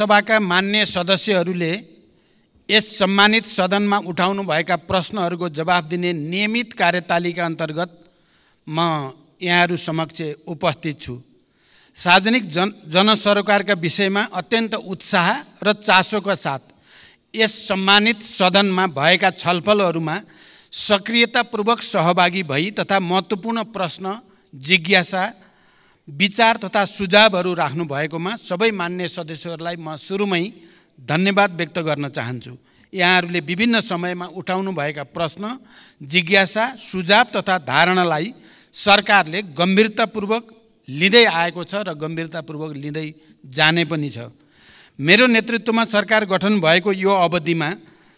सभाका मान्य सदस्यहरूले यस सम्मानित सदनमा उठाउनु भएका प्रश्नहरूको जवाफ दिने नियमित कार्यतालिका अन्तर्गत म यहाँहरू समक्ष उपस्थित छु। सार्वजनिक जनसरोकारका विषयमा अत्यन्त उत्साह र चासोका साथ यस सम्मानित सदनमा भएका छलफलहरूमा सक्रियतापूर्वक सहभागी भई तथा महत्त्वपूर्ण प्रश्न, जिज्ञासा, विचार तथा सुझावहरू राख्नु भएकोमा सबै मान्य सदस्यहरूलाई म सुरुमै धन्यवाद व्यक्त गर्न चाहन्छु। यहाँहरूले विभिन्न समयमा उठाउनु भएका प्रश्न, जिज्ञासा, सुझाव तथा धारणालाई सरकारले गम्भीरतापूर्वक लिँदै आएको छ र गम्भीरतापूर्वक लिँदै जाने पनि छ। मेरो नेतृत्वमा सरकार गठन भएको यो अवधिमा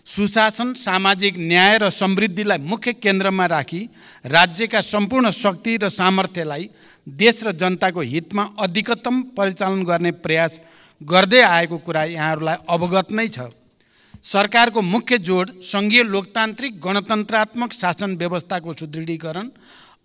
सुशासन, सामाजिक न्याय र समृद्धिलाई मुख्य केन्द्रमा राखी राज्यका सम्पूर्ण शक्ति र सामर्थ्यलाई देश र जनताको हितमा अधिकतम परिचालन गर्ने प्रयास गर्दै आएको कुरा यहाँहरूलाई अवगत नै छ। सरकारको मुख्य जोड सङ्घीय लोकतान्त्रिक गणतन्त्रात्मक शासन व्यवस्थाको सुदृढीकरण,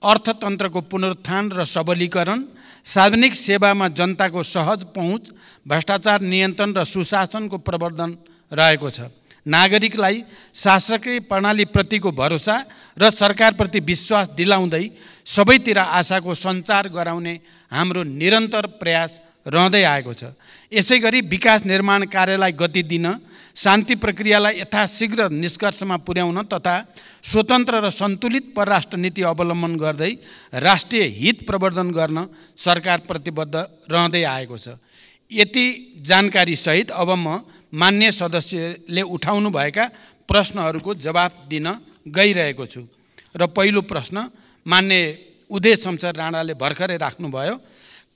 अर्थतन्त्रको पुनरुत्थान र सबलीकरण, सार्वजनिक सेवामा जनताको सहज पहुँच, भ्रष्टाचार नियन्त्रण र सुशासनको प्रवर्धन रहेको छ। नागरिकलाई शासकीय प्रणालीप्रतिको भरोसा र सरकारप्रति विश्वास दिलाउँदै सबैतिर आशाको सञ्चार गराउने हाम्रो निरन्तर प्रयास रहँदै आएको छ। यसै गरी विकास निर्माण कार्यलाई गति दिन, शान्ति प्रक्रियालाई यथाशीघ्र निष्कर्षमा पुर्याउन तथा स्वतन्त्र र सन्तुलित परराष्ट्र नीति अवलम्बन गर्दै राष्ट्रिय हित प्रवर्धन गर्न सरकार प्रतिबद्ध रहँदै आएको छ। यति जानकारी सहित अब म मान्य सदस्यले उठाउनु भएका प्रश्नहरूको जवाफ दिन गइरहेको छु। र पहिलो प्रश्न मान्य उदय शमशेर राणाले भर्खरै राख्नुभयो।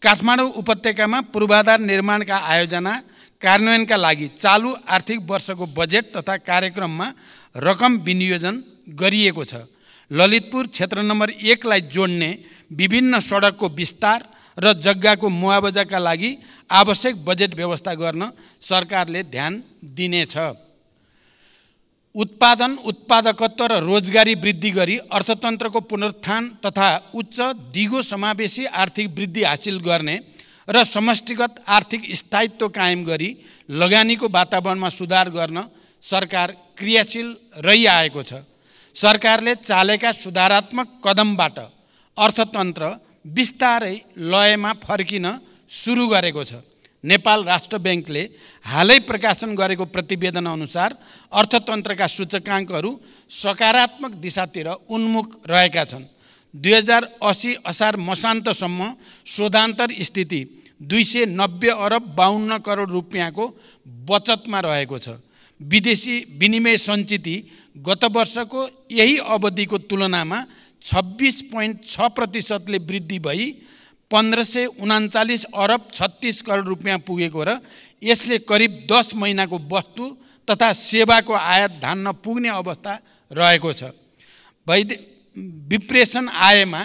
काठमाडौँ उपत्यकामा पूर्वाधार निर्माणका आयोजना कार्यान्वयनका लागि चालु आर्थिक वर्षको बजेट तथा कार्यक्रममा रकम विनियोजन गरिएको छ। ललितपुर क्षेत्र नम्बर 1 लाई जोड्ने विभिन्न सडकको विस्तार र जग्गाको मुआवजाका लागि आवश्यक बजेट व्यवस्था गर्न सरकारले ध्यान दिनेछ। उत्पादन, उत्पादकत्व र रोजगारी वृद्धि गरी अर्थतन्त्रको पुनरुत्थान तथा उच्च दिगो समावेशी आर्थिक वृद्धि हासिल गर्ने र समष्टिगत आर्थिक स्थायित्व कायम गरी लगानीको वातावरणमा सुधार गर्न सरकार क्रियाशील रहिआएको छ। सरकारले चालेका सुधारात्मक कदमबाट अर्थतन्त्र बिस्तारै लयमा फर्किन सुरु गरेको छ। नेपाल राष्ट्र ब्याङ्कले हालै प्रकाशन गरेको प्रतिवेदन अनुसार अर्थतन्त्रका सूचकाङ्कहरू सकारात्मक दिशातिर उन्मुख रहेका छन्। 2080 असार मसान्तसम्म शोधान्तर स्थिति 290 अरब 52 करोड रुपियाँको बचतमा रहेको छ। विदेशी विनिमय सञ्चिति गत वर्षको यही अवधिको तुलनामा 26.6% वृद्धि भई 1539 अरब 36 करोड रुपियाँ पुगेको र यसले करिब 10 महिनाको वस्तु तथा सेवाको आयात धान्न पुग्ने अवस्था रहेको छ। विप्रेषण आयमा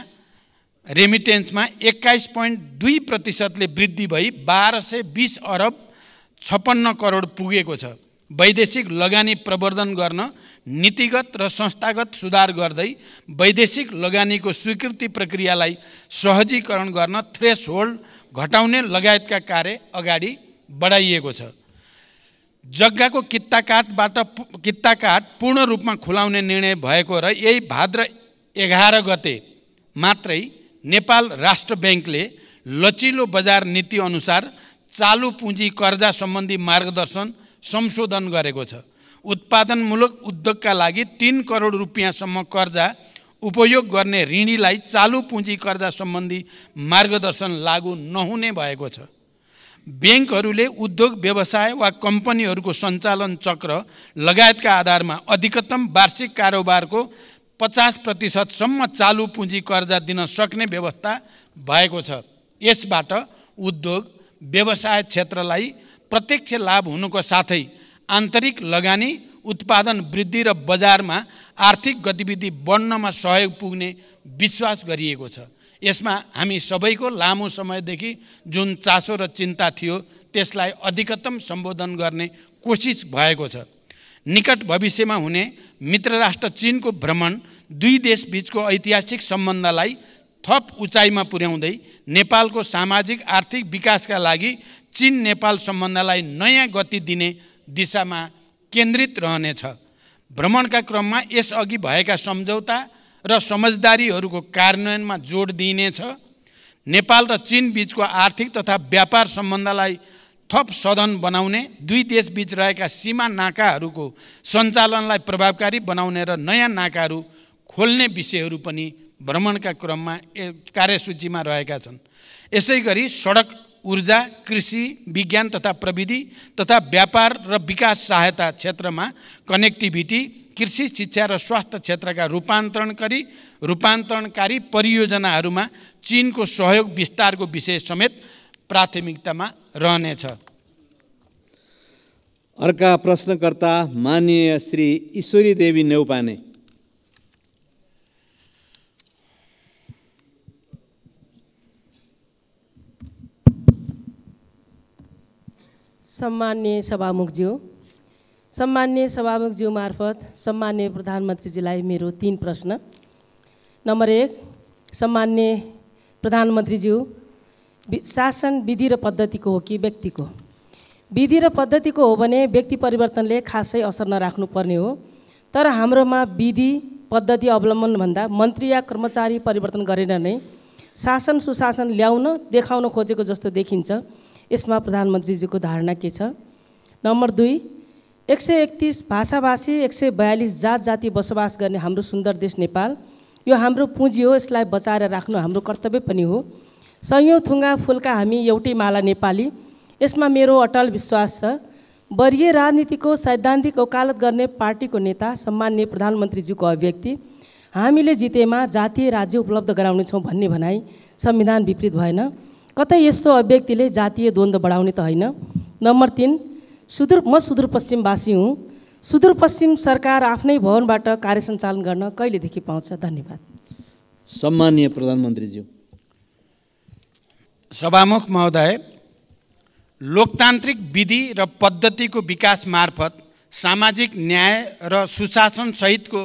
रेमिटेन्समा 21.2% वृद्धि भई 1220 अरब 56 करोड पुगेको छ। वैदेशिक लगानी प्रवर्धन गर्न नीतिगत र संस्थागत सुधार गर्दै वैदेशिक लगानीको स्वीकृति प्रक्रियालाई सहजीकरण गर्न थ्रेसहोल्ड घटाउने लगायतका कार्य अगाडि बढाइएको छ। जग्गाको कित्ताकाट पूर्ण रूपमा खुलाउने निर्णय भएको र यही भाद्र 11 गते मात्रै नेपाल राष्ट्र ब्याङ्कले लचिलो बजार नीति अनुसार चालु पुँजी कर्जा सम्बन्धी मार्गदर्शन संशोधन गरेको छ। उत्पादनमूलक उद्योगका लागि 3 करोड रुपियाँसम्म कर्जा उपयोग गर्ने ऋणीलाई चालु पुँजी कर्जा सम्बन्धी मार्गदर्शन लागू नहुने भएको छ। ब्याङ्कहरूले उद्योग व्यवसाय वा कम्पनीहरूको सञ्चालन चक्र लगायतका आधारमा अधिकतम वार्षिक कारोबारको 50% सम्म चालु पुँजी कर्जा दिन सक्ने व्यवस्था भएको छ। यसबाट उद्योग व्यवसाय क्षेत्रलाई प्रत्यक्ष लाभ हुनुको साथै आन्तरिक लगानी, उत्पादन वृद्धि र बजारमा आर्थिक गतिविधि बढ्नमा सहयोग पुग्ने विश्वास गरिएको छ। यसमा हामी सबैको लामो समयदेखि जुन चासो र चिन्ता थियो त्यसलाई अधिकतम सम्बोधन गर्ने कोसिस भएको छ। निकट भविष्यमा हुने मित्र राष्ट्र चीनको भ्रमण दुई देशबीचको ऐतिहासिक सम्बन्धलाई थप उचाइमा पुर्याउँदै नेपालको सामाजिक आर्थिक विकासका लागि चीन नेपाल सम्बन्धलाई नयाँ गति दिने दिशामा केन्द्रित रहनेछ। भ्रमणका क्रममा यसअघि भएका सम्झौता र समझदारीहरूको कार्यान्वयनमा जोड दिइनेछ। नेपाल र चीन बीचको आर्थिक तथा व्यापार सम्बन्धलाई थप सधन बनाउने, दुई देशबीच रहेका सीमा नाकाहरूको सञ्चालनलाई प्रभावकारी बनाउने र नयाँ नाकाहरू खोल्ने विषयहरू पनि भ्रमणका क्रममा कार्यसूचीमा रहेका छन्। यसैगरी सडक, ऊर्जा, कृषि, विज्ञान तथा प्रविधि तथा व्यापार र विकास सहायता क्षेत्रमा कनेक्टिभिटी, कृषि, शिक्षा र स्वास्थ्य क्षेत्रका रूपान्तरणकारी परियोजनाहरूमा चीनको सहयोग विस्तारको विषय समेत प्राथमिकतामा रहनेछ। अर्का प्रश्नकर्ता माननीय श्री ईश्वरी देवी नेउपाने। सम्माननीय सभामुखज्यू मार्फत सम्माननीय प्रधानमन्त्रीजीलाई मेरो 3 प्रश्न। नम्बर 1, सम्माननीय प्रधानमन्त्रीज्यू, शासन विधि र पद्धतिको हो कि व्यक्तिको? विधि र पद्धतिको हो भने व्यक्ति परिवर्तनले खासै असर नराख्नुपर्ने हो, तर हाम्रोमा विधि पद्धति अवलम्बन भन्दा मन्त्री या कर्मचारी परिवर्तन गरेर नै शासन सुशासन ल्याउन देखाउन खोजेको जस्तो देखिन्छ। यसमा प्रधानमन्त्रीजीको धारणा के छ? नम्बर 2, 131 भाषाभाषी 142 जात जाति बसोबास गर्ने हाम्रो सुन्दर देश नेपाल, यो हाम्रो पुँजी हो, यसलाई बचाएर राख्नु हाम्रो कर्तव्य पनि हो। सयौं थुङ्गा फुलका हामी एउटै माला नेपाली, यसमा मेरो अटल विश्वास छ। वर्गीय राजनीतिको सैद्धान्तिक वकालत गर्ने पार्टीको नेता सम्माननीय प्रधानमन्त्रीज्यूको अभिव्यक्ति हामीले जितेमा जातीय राज्य उपलब्ध गराउनेछौँ भन्ने भनाइ संविधान विपरीत भएन? कतै यस्तो अभिव्यक्तिले जातीय द्वन्द्व बढाउने त होइन? नम्बर 3, म सुदूरपश्चिमवासी हुँ। सुदूरपश्चिम सरकार आफ्नै भवनबाट कार्य सञ्चालन गर्न कहिलेदेखि पाउँछ? धन्यवाद। सम्माननीय प्रधानमन्त्रीज्यू। सभामुख महोदय, लोकतान्त्रिक विधि र पद्धतिको विकास मार्फत सामाजिक न्याय र सुशासन सहितको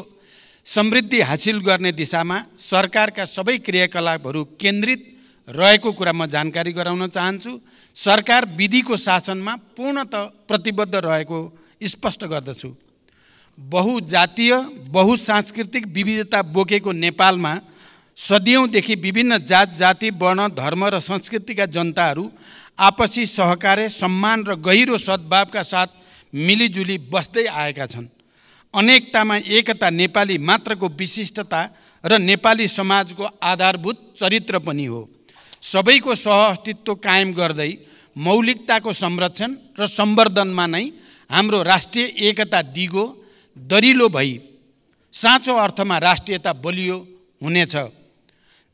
समृद्धि हासिल गर्ने दिशामा सरकारका सबै क्रियाकलापहरू केन्द्रित रहेको कुरा म जानकारी गराउन चाहन्छु। सरकार विधिको शासनमा पूर्णतः प्रतिबद्ध रहेको स्पष्ट गर्दछु। बहुजातीय बहुसांस्कृतिक विविधता बोकेको नेपालमा सदियौँदेखि विभिन्न जात जाति, वर्ण, धर्म र संस्कृतिका जनताहरू आपसी सहकार्य, सम्मान र गहिरो सद्भावका साथ मिलिजुली बस्दै आएका छन्। अनेकतामा एकता नेपाली मात्रको विशिष्टता र नेपाली समाजको आधारभूत चरित्र पनि हो। सबैको सहअस्तित्व कायम गर्दै मौलिकताको संरक्षण र सम्वर्धनमा नै हाम्रो राष्ट्रिय एकता दिगो दरिलो भई साँचो अर्थमा राष्ट्रियता बलियो हुनेछ।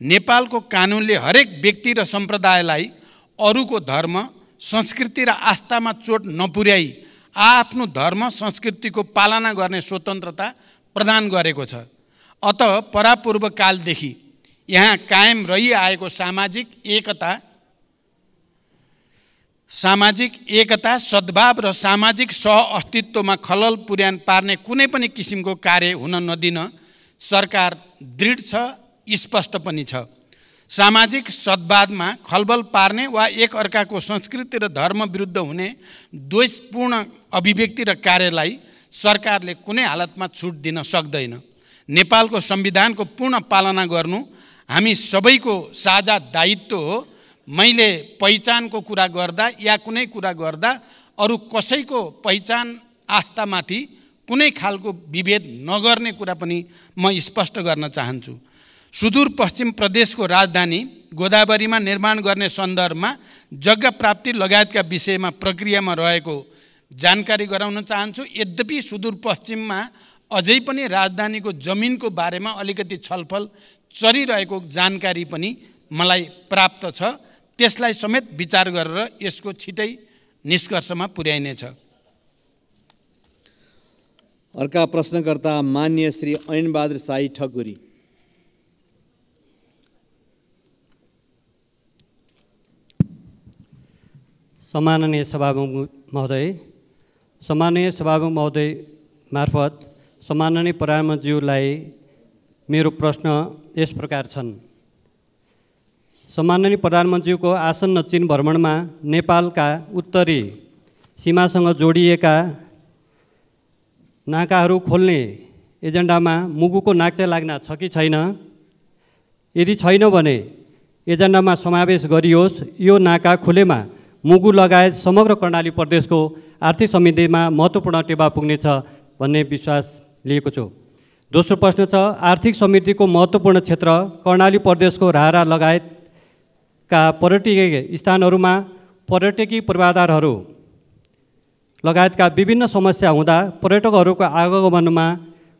नेपालको कानुनले हरेक व्यक्ति र सम्प्रदायलाई अरूको धर्म, संस्कृति र आस्थामा चोट नपुर्याई आफ्नो धर्म संस्कृतिको पालना गर्ने स्वतन्त्रता प्रदान गरेको छ। अत परापूर्व कालदेखि यहाँ कायम रहिआएको सामाजिक एकता, सद्भाव र सामाजिक सहअस्तित्वमा खलल पार्ने कुनै पनि किसिमको कार्य हुन नदिन सरकार दृढ छ, स्पष्ट पनि छ। सामाजिक सद्भावमा खलबल पार्ने वा एक अर्काको संस्कृति र धर्म विरुद्ध हुने द्वेषपूर्ण अभिव्यक्ति र कार्यलाई सरकारले कुनै हालतमा छुट दिन सक्दैन। नेपालको संविधानको पूर्ण पालना गर्नु हामी सबैको साझा दायित्व हो। मैले पहिचानको कुरा गर्दा या कुनै कुरा गर्दा अरू कसैको पहिचान आस्थामाथि कुनै खालको विभेद नगर्ने कुरा पनि म स्पष्ट गर्न चाहन्छु। सुदूरपश्चिम प्रदेशको राजधानी गोदावरीमा निर्माण गर्ने सन्दर्भमा जग्गा प्राप्ति लगायतका विषयमा प्रक्रियामा रहेको जानकारी गराउन चाहन्छु। यद्यपि सुदूरपश्चिममा अझै पनि राजधानीको जमिनको बारेमा अलिकति छलफल चलिरहेको जानकारी पनि मलाई प्राप्त छ। त्यसलाई समेत विचार गरेर यसको छिटै निष्कर्षमा पुर्याइनेछ। अर्का प्रश्नकर्ता माननीय श्री ऐनबहादुर शाही ठकुरी। सम्माननीय सभामुख महोदय मार्फत सम्माननीय प्रधानमन्त्रीज्यूलाई मेरो प्रश्न यस प्रकार छन्। सम्माननीय प्रधानमन्त्रीको आसन्न चीन भ्रमणमा नेपालका उत्तरी सीमासँग जोडिएका नाकाहरू खोल्ने एजेन्डामा मुगुको नाक चाहिँ लाग्न छ कि छैन? यदि छैन भने एजेन्डामा समावेश गरियोस्। यो नाका खुलेमा मुगु लगायत समग्र कर्णाली प्रदेशको आर्थिक समृद्धिमा महत्त्वपूर्ण टेवा पुग्नेछ भन्ने विश्वास लिएको छु। दोस्रो प्रश्न छ, आर्थिक समृद्धिको महत्त्वपूर्ण क्षेत्र कर्णाली प्रदेशको राहरा लगायतका पर्यटकीय स्थानहरूमा पर्यटकीय पूर्वाधारहरू लगायतका विभिन्न समस्या हुँदा पर्यटकहरूको आगमनमा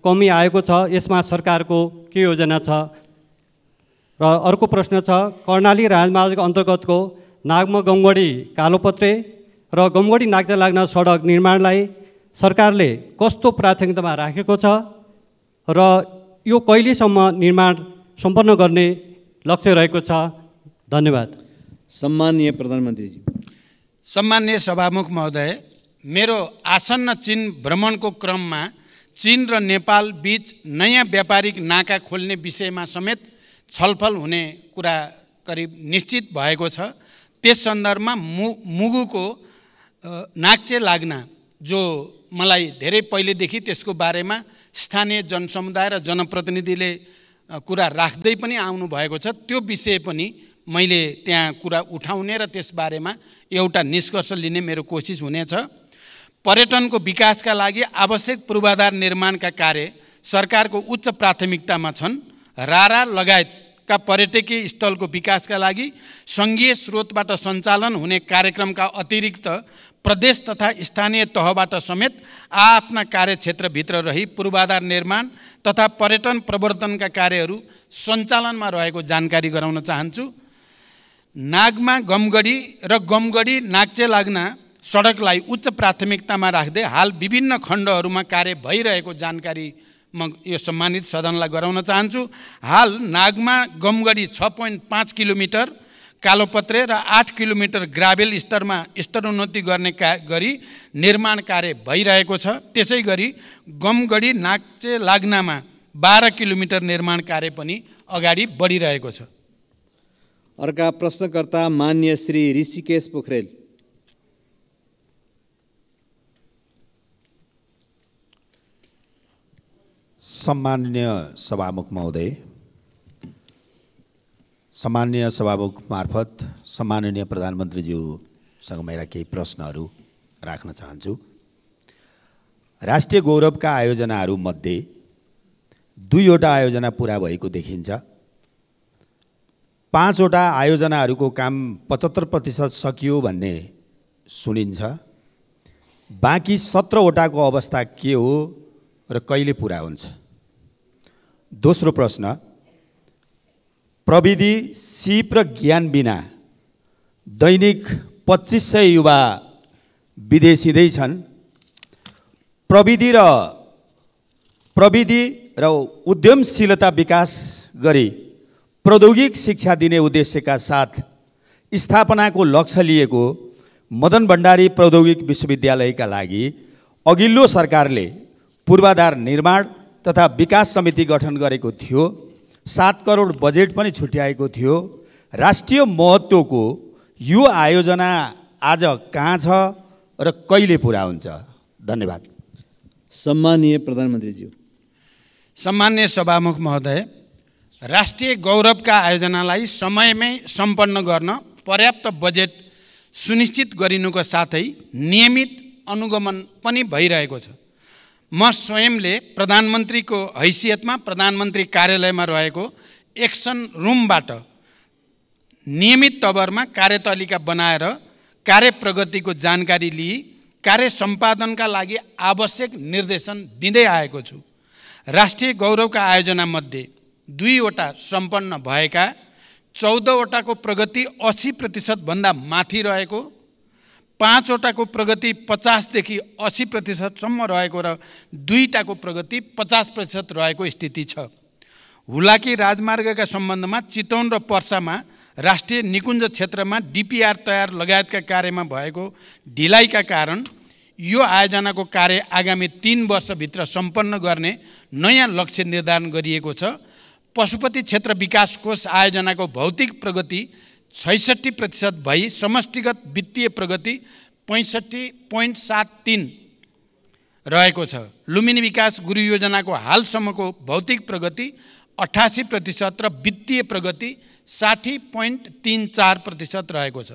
कमी आएको छ। यसमा सरकारको के योजना छ? र अर्को प्रश्न छ, कर्णाली राजमार्ग अन्तर्गतको नागमा गमगढी कालोपत्रे र गमगढी नाक्चा लाग्न सडक निर्माणलाई सरकारले कस्तो प्राथमिकतामा राखेको छ र यो कहिलेसम्म निर्माण सम्पन्न गर्ने लक्ष्य रहेको छ? धन्यवाद। सम्माननीय प्रधानमन्त्रीजी। सम्माननीय सभामुख महोदय, मेरो आसन्न चीन भ्रमणको क्रममा चीन र नेपाल बीच नयाँ व्यापारिक नाका खोल्ने विषयमा समेत छलफल हुने कुरा करिब निश्चित भएको छ। त्यस सन्दर्भमा मुगुको नाक्चे लाग्न जो मलाई धेरै पहिलेदेखि त्यसको बारेमा स्थानीय जनसमुदाय र जनप्रतिनिधिले कुरा राख्दै पनि आउनु भएको छ, त्यो विषय पनि मैले त्यहाँ कुरा उठाउने र त्यसबारेमा एउटा निष्कर्ष लिने मेरो कोसिस हुनेछ। पर्यटनको विकासका लागि आवश्यक पूर्वाधार निर्माणका कार्य सरकारको उच्च प्राथमिकतामा छन्। रारा लगायतका पर्यटकीय स्थलको विकासका लागि सङ्घीय स्रोतबाट सञ्चालन हुने कार्यक्रमका अतिरिक्त प्रदेश तथा स्थानीय तहबाट समेत आफ्ना कार्यक्षेत्रभित्र रही पूर्वाधार निर्माण तथा पर्यटन प्रवर्धनका कार्यहरू सञ्चालनमा रहेको जानकारी गराउन चाहन्छु। नागमा गमगढी र गमगढी नाक्चे लाग्न सडकलाई उच्च प्राथमिकतामा राख्दै हाल विभिन्न खण्डहरूमा कार्य भइरहेको जानकारी म यो सम्मानित सदनलाई गराउन चाहन्छु। हाल नागमा गमगढी 6.5 किलोमिटर, कालोपत्रे र 8 किलोमिटर ग्राभेल स्तरमा स्तरोन्नति गर्ने गरी निर्माण कार्य भइरहेको छ। त्यसै गरी गमगढी नाक्चे लाग्नमा 12 किलोमिटर निर्माण कार्य पनि अगाडि बढिरहेको छ। अर्का प्रश्नकर्ता मान्य श्री ऋषिकेश पोखरेल। सम्माननीय सभामुख महोदय, सम्माननीय सभामुख मार्फत सम्माननीय प्रधानमन्त्रीज्यूसँग मेरा केही प्रश्नहरू राख्न चाहन्छु। राष्ट्रिय गौरवका आयोजनाहरूमध्ये 2वटा आयोजना पुरा भएको देखिन्छ। 5वटा आयोजनाहरूको काम 75% सकियो भन्ने सुनिन्छ। बाँकी 17वटाको अवस्था के हो र कहिले पुरा हुन्छ? दोस्रो प्रश्न, प्रविधि, सिप र ज्ञान बिना दैनिक 2500 युवा विदेशिँदै छन्। प्रविधि र उद्यमशीलता विकास गरी प्रौद्योगिक शिक्षा दिने उद्देश्यका साथ स्थापनाको लक्ष्य लिएको मदन भण्डारी प्रौद्योगिक विश्वविद्यालयका लागि अघिल्लो सरकारले पूर्वाधार निर्माण तथा विकास समिति गठन गरेको थियो। 7 करोड बजेट पनि छुट्याएको थियो। राष्ट्रिय महत्त्वको यो आयोजना आज कहाँ छ र कहिले पुरा हुन्छ? धन्यवाद। सम्माननीय प्रधानमन्त्रीज्यू। सम्माननीय सभामुख महोदय, राष्ट्रिय गौरवका आयोजनालाई समयमै सम्पन्न गर्न पर्याप्त बजेट सुनिश्चित गरिनुको साथै नियमित अनुगमन पनि भइरहेको छ। म स्वयंले प्रधानमन्त्रीको हैसियतमा प्रधानमन्त्री कार्यालयमा रहेको एक्सन रुमबाट नियमित तवरमा कार्यतालिका बनाएर कार्य प्रगतिको जानकारी लिई कार्य सम्पादनका लागि आवश्यक निर्देशन दिँदै आएको छु। राष्ट्रिय गौरवका आयोजनामध्ये 2वटा सम्पन्न भएका, 14वटाको प्रगति 80% भन्दा माथि रहेको, 5वटाको प्रगति 50 देखि 80% सम्म रहेको र 2टाको प्रगति 50% रहेको स्थिति छ। हुलाकी राजमार्गका सम्बन्धमा चितवन र पर्सामा राष्ट्रिय निकुञ्ज क्षेत्रमा डिपिआर तयार लगायतका कार्यमा भएको ढिलाइका कारण यो आयोजनाको कार्य आगामी 3 वर्षभित्र सम्पन्न गर्ने नयाँ लक्ष्य निर्धारण गरिएको छ। पशुपति क्षेत्र विकास कोष आयोजनाको भौतिक प्रगति 66% भई समष्टिगत वित्तीय प्रगति 65.73 रहेको छ। लुम्बिनी विकास गुरु योजनाको हालसम्मको भौतिक प्रगति 88% र वित्तीय प्रगति 60.34% रहेको छ।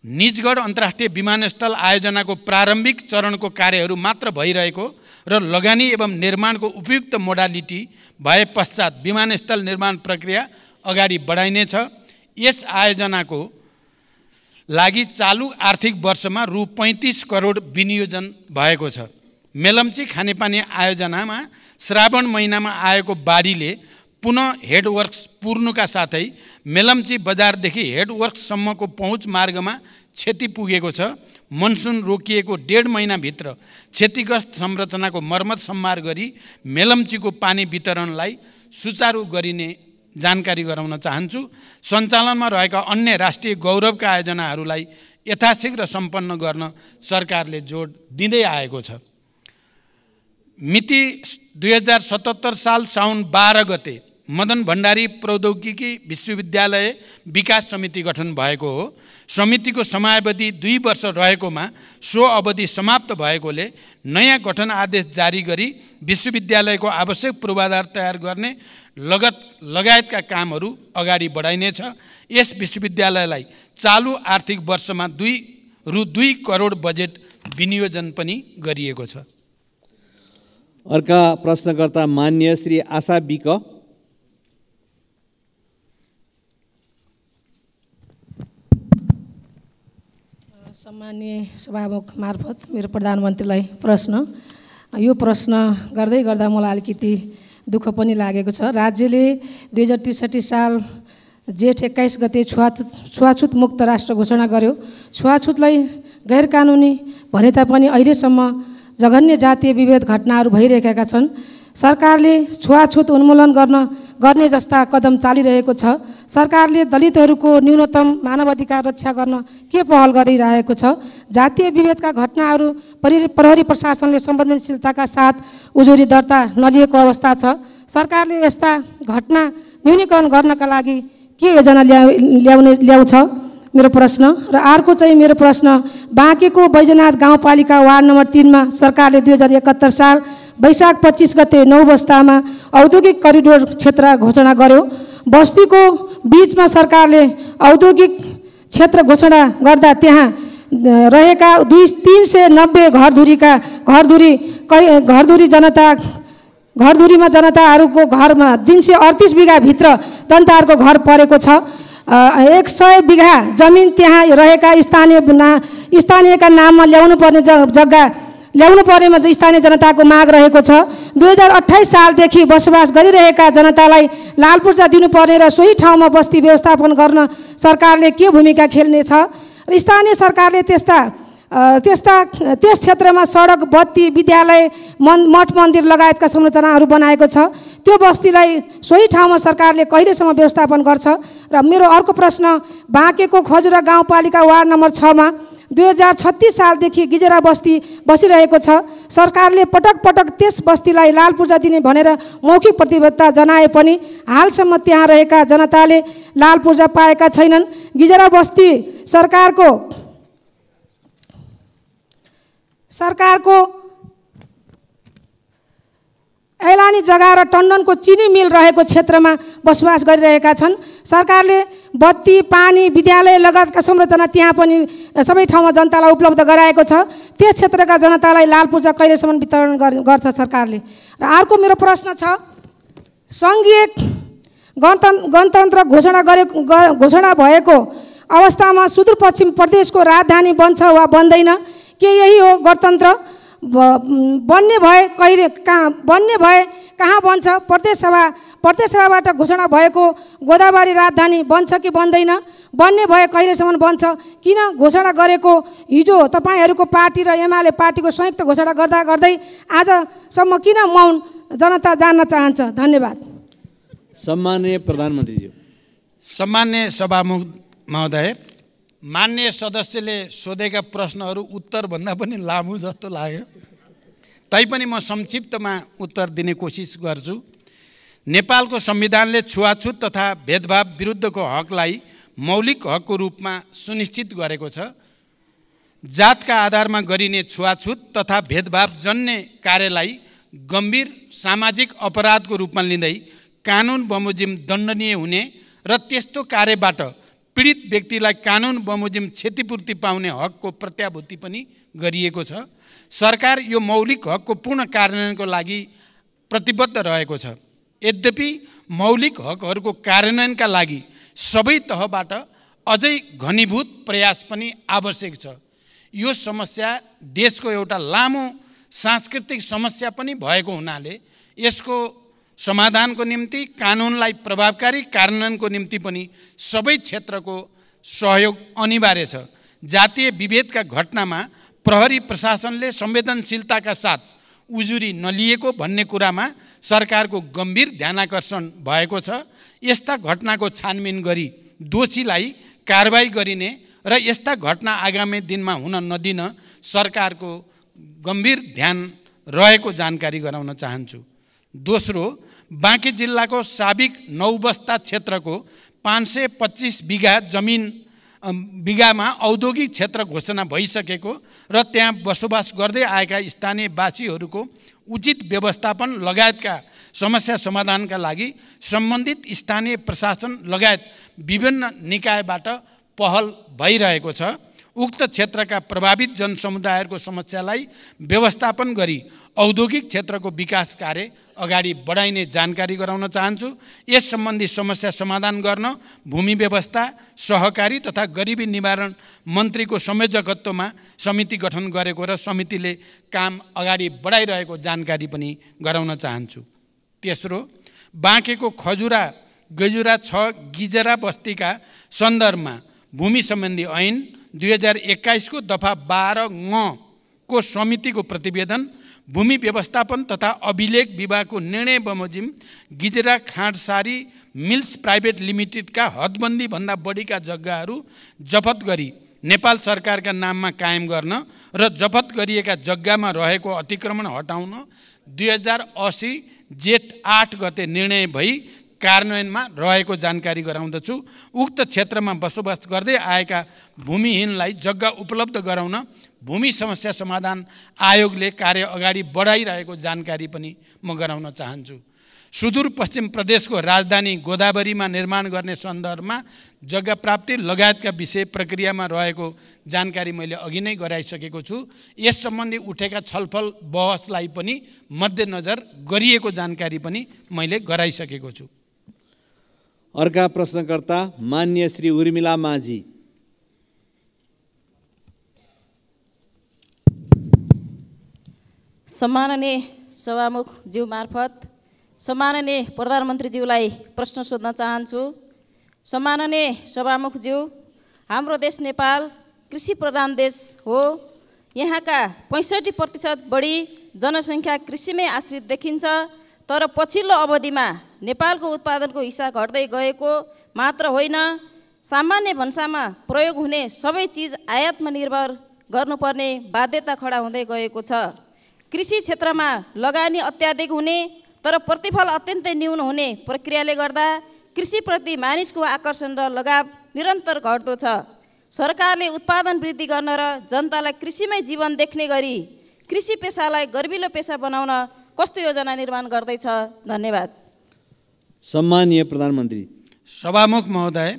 निजगढ अन्तर्राष्ट्रिय विमानस्थल आयोजनाको प्रारम्भिक चरणको कार्यहरू मात्र भइरहेको र लगानी एवं निर्माणको उपयुक्त मोडालिटी भए पश्चात विमानस्थल निर्माण प्रक्रिया अगाडि बढाइनेछ। यस आयोजनाको लागि चालु आर्थिक वर्षमा रु 35 करोड विनियोजन भएको छ। मेलम्ची खानेपानी आयोजनामा श्रावण महिनामा आएको बाढीले पुनः हेडवर्क्स पुर्नुका साथै मेलम्ची बजारदेखि हेडवर्क्ससम्मको पहुँच मार्गमा क्षति पुगेको छ। मनसुन रोकिएको 1.5 महिनाभित्र क्षतिग्रस्त संरचनाको मर्मत सम्मार गरी मेलम्चीको पानी वितरणलाई सुचारू गरिने जानकारी गराउन चाहन्छु। सञ्चालनमा रहेका अन्य राष्ट्रिय गौरवका आयोजनाहरूलाई यथाशीघ्र सम्पन्न गर्न सरकारले जोड दिँदै आएको छ। मिति 2077 साल साउन 12 गते मदन भण्डारी प्रौद्योगिकी विश्वविद्यालय विकास समिति गठन भएको हो। समितिको समयावधि 2 वर्ष रहेकोमा सो अवधि समाप्त भएकोले नयाँ गठन आदेश जारी गरी विश्वविद्यालयको आवश्यक पूर्वाधार तयार गर्ने लगायतका कामहरू अगाडि बढाइनेछ। यस विश्वविद्यालयलाई चालु आर्थिक वर्षमा रु 2 करोड बजेट विनियोजन पनि गरिएको छ। अर्का प्रश्नकर्ता मान्य श्री आशा बिक। सम्माननीय सभामुख मार्फत मेरो प्रधानमन्त्रीलाई प्रश्न, यो प्रश्न गर्दै गर्दा मलाई अलिकति दुःख पनि लागेको छ। राज्यले 2063 साल जेठ 21 गते छुवाछुत मुक्त राष्ट्र घोषणा गर्यो। छुवाछुतलाई गैर कानुनी भने तापनि अहिलेसम्म जघन्य जातीय विभेद घटनाहरू भइरहेका छन्। सरकारले छुवाछुत उन्मूलन गर्ने जस्ता कदम चालिरहेको छ। सरकारले दलितहरूको न्यूनतम मानवाधिकार रक्षा गर्न के पहल गरिरहेको छ? जातीय विभेदका घटनाहरू प्रहरी प्रशासनले संवेदनशीलताका साथ उजुरी दर्ता नलिएको अवस्था छ। सरकारले यस्ता घटना न्यूनीकरण गर्नका लागि के योजना ल्याउँछ? मेरो प्रश्न। र अर्को चाहिँ मेरो प्रश्न, बाँकेको बैजनाथ गाउँपालिका वार्ड नम्बर 3 मा सरकारले 2071 साल वैशाख 25 गते 9 बस्तामा औद्योगिक करिडोर क्षेत्र घोषणा गर्यो। बस्तीको बीचमा सरकारले औद्योगिक क्षेत्र घोषणा गर्दा त्यहाँ रहेका 390 घरधुरीमा जनताहरूको घरमा 338 बिघा भित्र जनताहरूको घर परेको छ। 100 बिघा जमिन त्यहाँ रहेका स्थानीयका नाममा ल्याउनु पर्ने जग्गा ल्याउनु पर्नेमा स्थानीय जनताको माग रहेको छ। 2028 सालदेखि बसोबास गरिरहेका जनतालाई लाल पूर्जा दिनुपर्ने र सोही ठाउँमा बस्ती व्यवस्थापन गर्न सरकारले के भूमिका खेल्नेछ? र स्थानीय सरकारले त्यस क्षेत्रमा सडक, बत्ती, विद्यालय, मठ मन्दिर लगायतका संरचनाहरू बनाएको छ। त्यो बस्तीलाई सोही ठाउँमा सरकारले कहिलेसम्म व्यवस्थापन गर्छ? र मेरो अर्को प्रश्न, बाँकेको खजुरा गाउँपालिका वार्ड नम्बर 6 मा 2036 सालदेखि गिजेरा बस्ती बसिरहेको छ। सरकारले पटक पटक त्यस बस्तीलाई लाल पूर्जा दिने भनेर मौखिक प्रतिबद्धता जनाए पनि हालसम्म त्यहाँ रहेका जनताले लाल पूर्जा पाएका छैनन्। गिजेरा बस्ती सरकारको ऐलानी जग्गा र टन्डनको चिनी मिल रहेको क्षेत्रमा बसोबास गरिरहेका छन्। सरकारले बत्ती, पानी, विद्यालय लगायतका संरचना त्यहाँ पनि सबै ठाउँमा जनतालाई उपलब्ध गराएको छ। त्यस क्षेत्रका जनतालाई लाल पूर्जा कहिलेसम्म वितरण गर्छ सरकारले? र अर्को मेरो प्रश्न छ, सङ्घीय गणतन्त्र घोषणा भएको अवस्थामा सुदूरपश्चिम प्रदेशको राजधानी बन्छ वा बन्दैन? के यही हो गणतन्त्र? बन्ने भए कहाँ बन्छ? प्रदेशसभाबाट घोषणा भएको गोदावरी राजधानी बन्छ कि बन्दैन? बन्ने भए कहिलेसम्म बन्छ? किन घोषणा गरेको हिजो तपाईँहरूको पार्टी र एमाले पार्टीको संयुक्त घोषणा गर्दै आजसम्म किन मौन? जनता जान्न चाहन्छ। धन्यवाद। सम्माननीय प्रधानमन्त्रीज्यू। सम्मान्य सभामुख महोदय, मान्य सदस्यले सोधेका प्रश्नहरू उत्तरभन्दा पनि लामो जस्तो लाग्यो। तैपनि म संक्षिप्तमा उत्तर दिने कोसिस गर्छु। नेपालको संविधानले छुवाछुत तथा भेदभाव विरुद्धको हकलाई मौलिक हकको रूपमा सुनिश्चित गरेको छ। जातका आधारमा गरिने छुवाछुत तथा भेदभाव जन्य कार्यलाई गम्भीर सामाजिक अपराधको रूपमा लिँदै कानुन बमोजिम दण्डनीय हुने र त्यस्तो कार्यबाट पीडित व्यक्तिलाई कानुन बमोजिम क्षतिपूर्ति पाउने हकको प्रत्याभूति पनि गरिएको छ। सरकार यो मौलिक हकको पूर्ण कार्यान्वयनको लागि प्रतिबद्ध रहेको छ। यद्यपि मौलिक हकहरूको कार्यान्वयनका लागि सबै तहबाट अझै घनीभूत प्रयास पनि आवश्यक छ। यो समस्या देशको एउटा लामो सांस्कृतिक समस्या पनि भएको हुनाले यसको समाधानको निम्ति कानुनलाई प्रभावकारी कार्यान्वयनको निम्ति पनि सबै क्षेत्रको सहयोग अनिवार्य छ। जातीय विभेदका घटनामा प्रहरी प्रशासनले संवेदनशीलताका साथ उजुरी नलिएको भन्ने कुरामा सरकारको गम्भीर ध्यानाकर्षण भएको छ। यस्ता घटनाको छानबिन गरी दोषीलाई कारबाही गरिने र यस्ता घटना आगामी दिनमा हुन नदिन सरकारको गम्भीर ध्यान रहेको जानकारी गराउन चाहन्छु। दोस्रो, बाँकी जिल्लाको साबिक नौबस्ता क्षेत्रको 525 बिघामा औद्योगिक क्षेत्र घोषणा भइसकेको र त्यहाँ बसोबास गर्दै आएका स्थानीयवासीहरूको उचित व्यवस्थापन लगायतका समस्या समाधानका लागि सम्बन्धित स्थानीय प्रशासन लगायत विभिन्न निकायबाट पहल भइरहेको छ। उक्त क्षेत्रका प्रभावित जनसमुदायहरूको समस्यालाई व्यवस्थापन गरी औद्योगिक क्षेत्रको विकास कार्य अगाडि बढाइने जानकारी गराउन चाहन्छु। यस सम्बन्धी समस्या समाधान गर्न भूमि व्यवस्था, सहकारी तथा गरिबी निवारण मन्त्रीको संयोजकत्वमा समिति गठन गरेको र समितिले काम अगाडि बढाइरहेको जानकारी पनि गराउन चाहन्छु। तेस्रो, बाँकेको खजुरा गजुरा 6 गिजरा बस्तीका सन्दर्भमा भूमि सम्बन्धी ऐन 2021 को दफा 12 को समितिको प्रतिवेदन, भूमि व्यवस्थापन तथा अभिलेख विभागको निर्णय बमोजिम गिजरा खाँडसारी मिल्स प्राइभेट लिमिटेडका हदबन्दी भन्दा बढीका जग्गाहरू जफत गरी नेपाल सरकारका नाममा कायम गर्न र जफत गरिएका जग्गामा रहेको अतिक्रमण हटाउन 2080 जेठ 8 गते निर्णय भई कार्यान्वयनमा रहेको जानकारी गराउँदछु। उक्त क्षेत्रमा बसोबास गर्दै आएका भूमिहीनलाई जग्गा उपलब्ध गराउन भूमि समस्या समाधान आयोगले कार्य अगाडि बढाइरहेको जानकारी पनि म गराउन चाहन्छु। सुदूरपश्चिम प्रदेशको राजधानी गोदावरीमा निर्माण गर्ने सन्दर्भमा जग्गा प्राप्ति लगायतका विषय प्रक्रियामा रहेको जानकारी मैले अघि नै गराइसकेको छु। यस सम्बन्धी उठेका छलफल बहसलाई पनि मध्यनजर गरिएको जानकारी पनि मैले गराइसकेको छु। अर्का प्रश्नकर्ता मान्य श्री उर्मिला माझी। सम्माननीय सभामुख ज्यू मार्फत सम्माननीय प्रधानमन्त्रीज्यूलाई प्रश्न सोध्न चाहन्छु। सम्माननीय सभामुख ज्यू, हाम्रो देश नेपाल कृषि प्रधान देश हो। यहाँका 65% बढी जनसङ्ख्या कृषिमै आश्रित देखिन्छ। तर पछिल्लो अवधिमा नेपालको उत्पादनको हिस्सा घट्दै गएको मात्र होइन, सामान्य भन्सामा प्रयोग हुने सबै चिज आयातमा निर्भर गर्नुपर्ने बाध्यता खडा हुँदै गएको छ। कृषि क्षेत्रमा लगानी अत्याधिक हुने तर प्रतिफल अत्यन्तै न्यून हुने प्रक्रियाले गर्दा कृषिप्रति मानिसको आकर्षण र लगाव निरन्तर घट्दो छ। सरकारले उत्पादन वृद्धि गर्न र जनतालाई कृषिमै जीवन देख्ने गरी कृषि पेसालाई गर्विलो पेसा बनाउन कस्तो योजना निर्माण गर्दैछ? धन्यवाद। सम्माननीय प्रधानमन्त्री। सभामुख महोदय,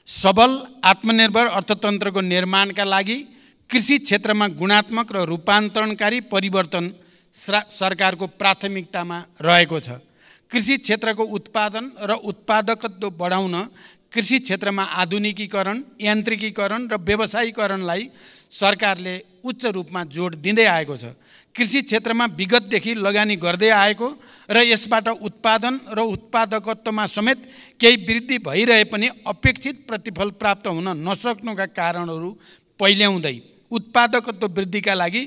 सबल आत्मनिर्भर अर्थतन्त्रको निर्माणका लागि कृषि क्षेत्रमा गुणात्मक र रूपान्तरणकारी परिवर्तन सरकारको प्राथमिकतामा रहेको छ। कृषि क्षेत्रको उत्पादन र उत्पादकत्व बढाउन कृषि क्षेत्रमा आधुनिकीकरण, यान्त्रिकीकरण र व्यवसायीकरणलाई सरकारले उच्च रूपमा जोड दिँदै आएको छ। कृषि क्षेत्रमा विगतदेखि लगानी गर्दै आएको र यसबाट उत्पादन र उत्पादकत्वमा समेत केही वृद्धि भइरहे पनि अपेक्षित प्रतिफल प्राप्त हुन नसक्नुका कारणहरू पहिल्याउँदै उत्पादकत्व वृद्धिका लागि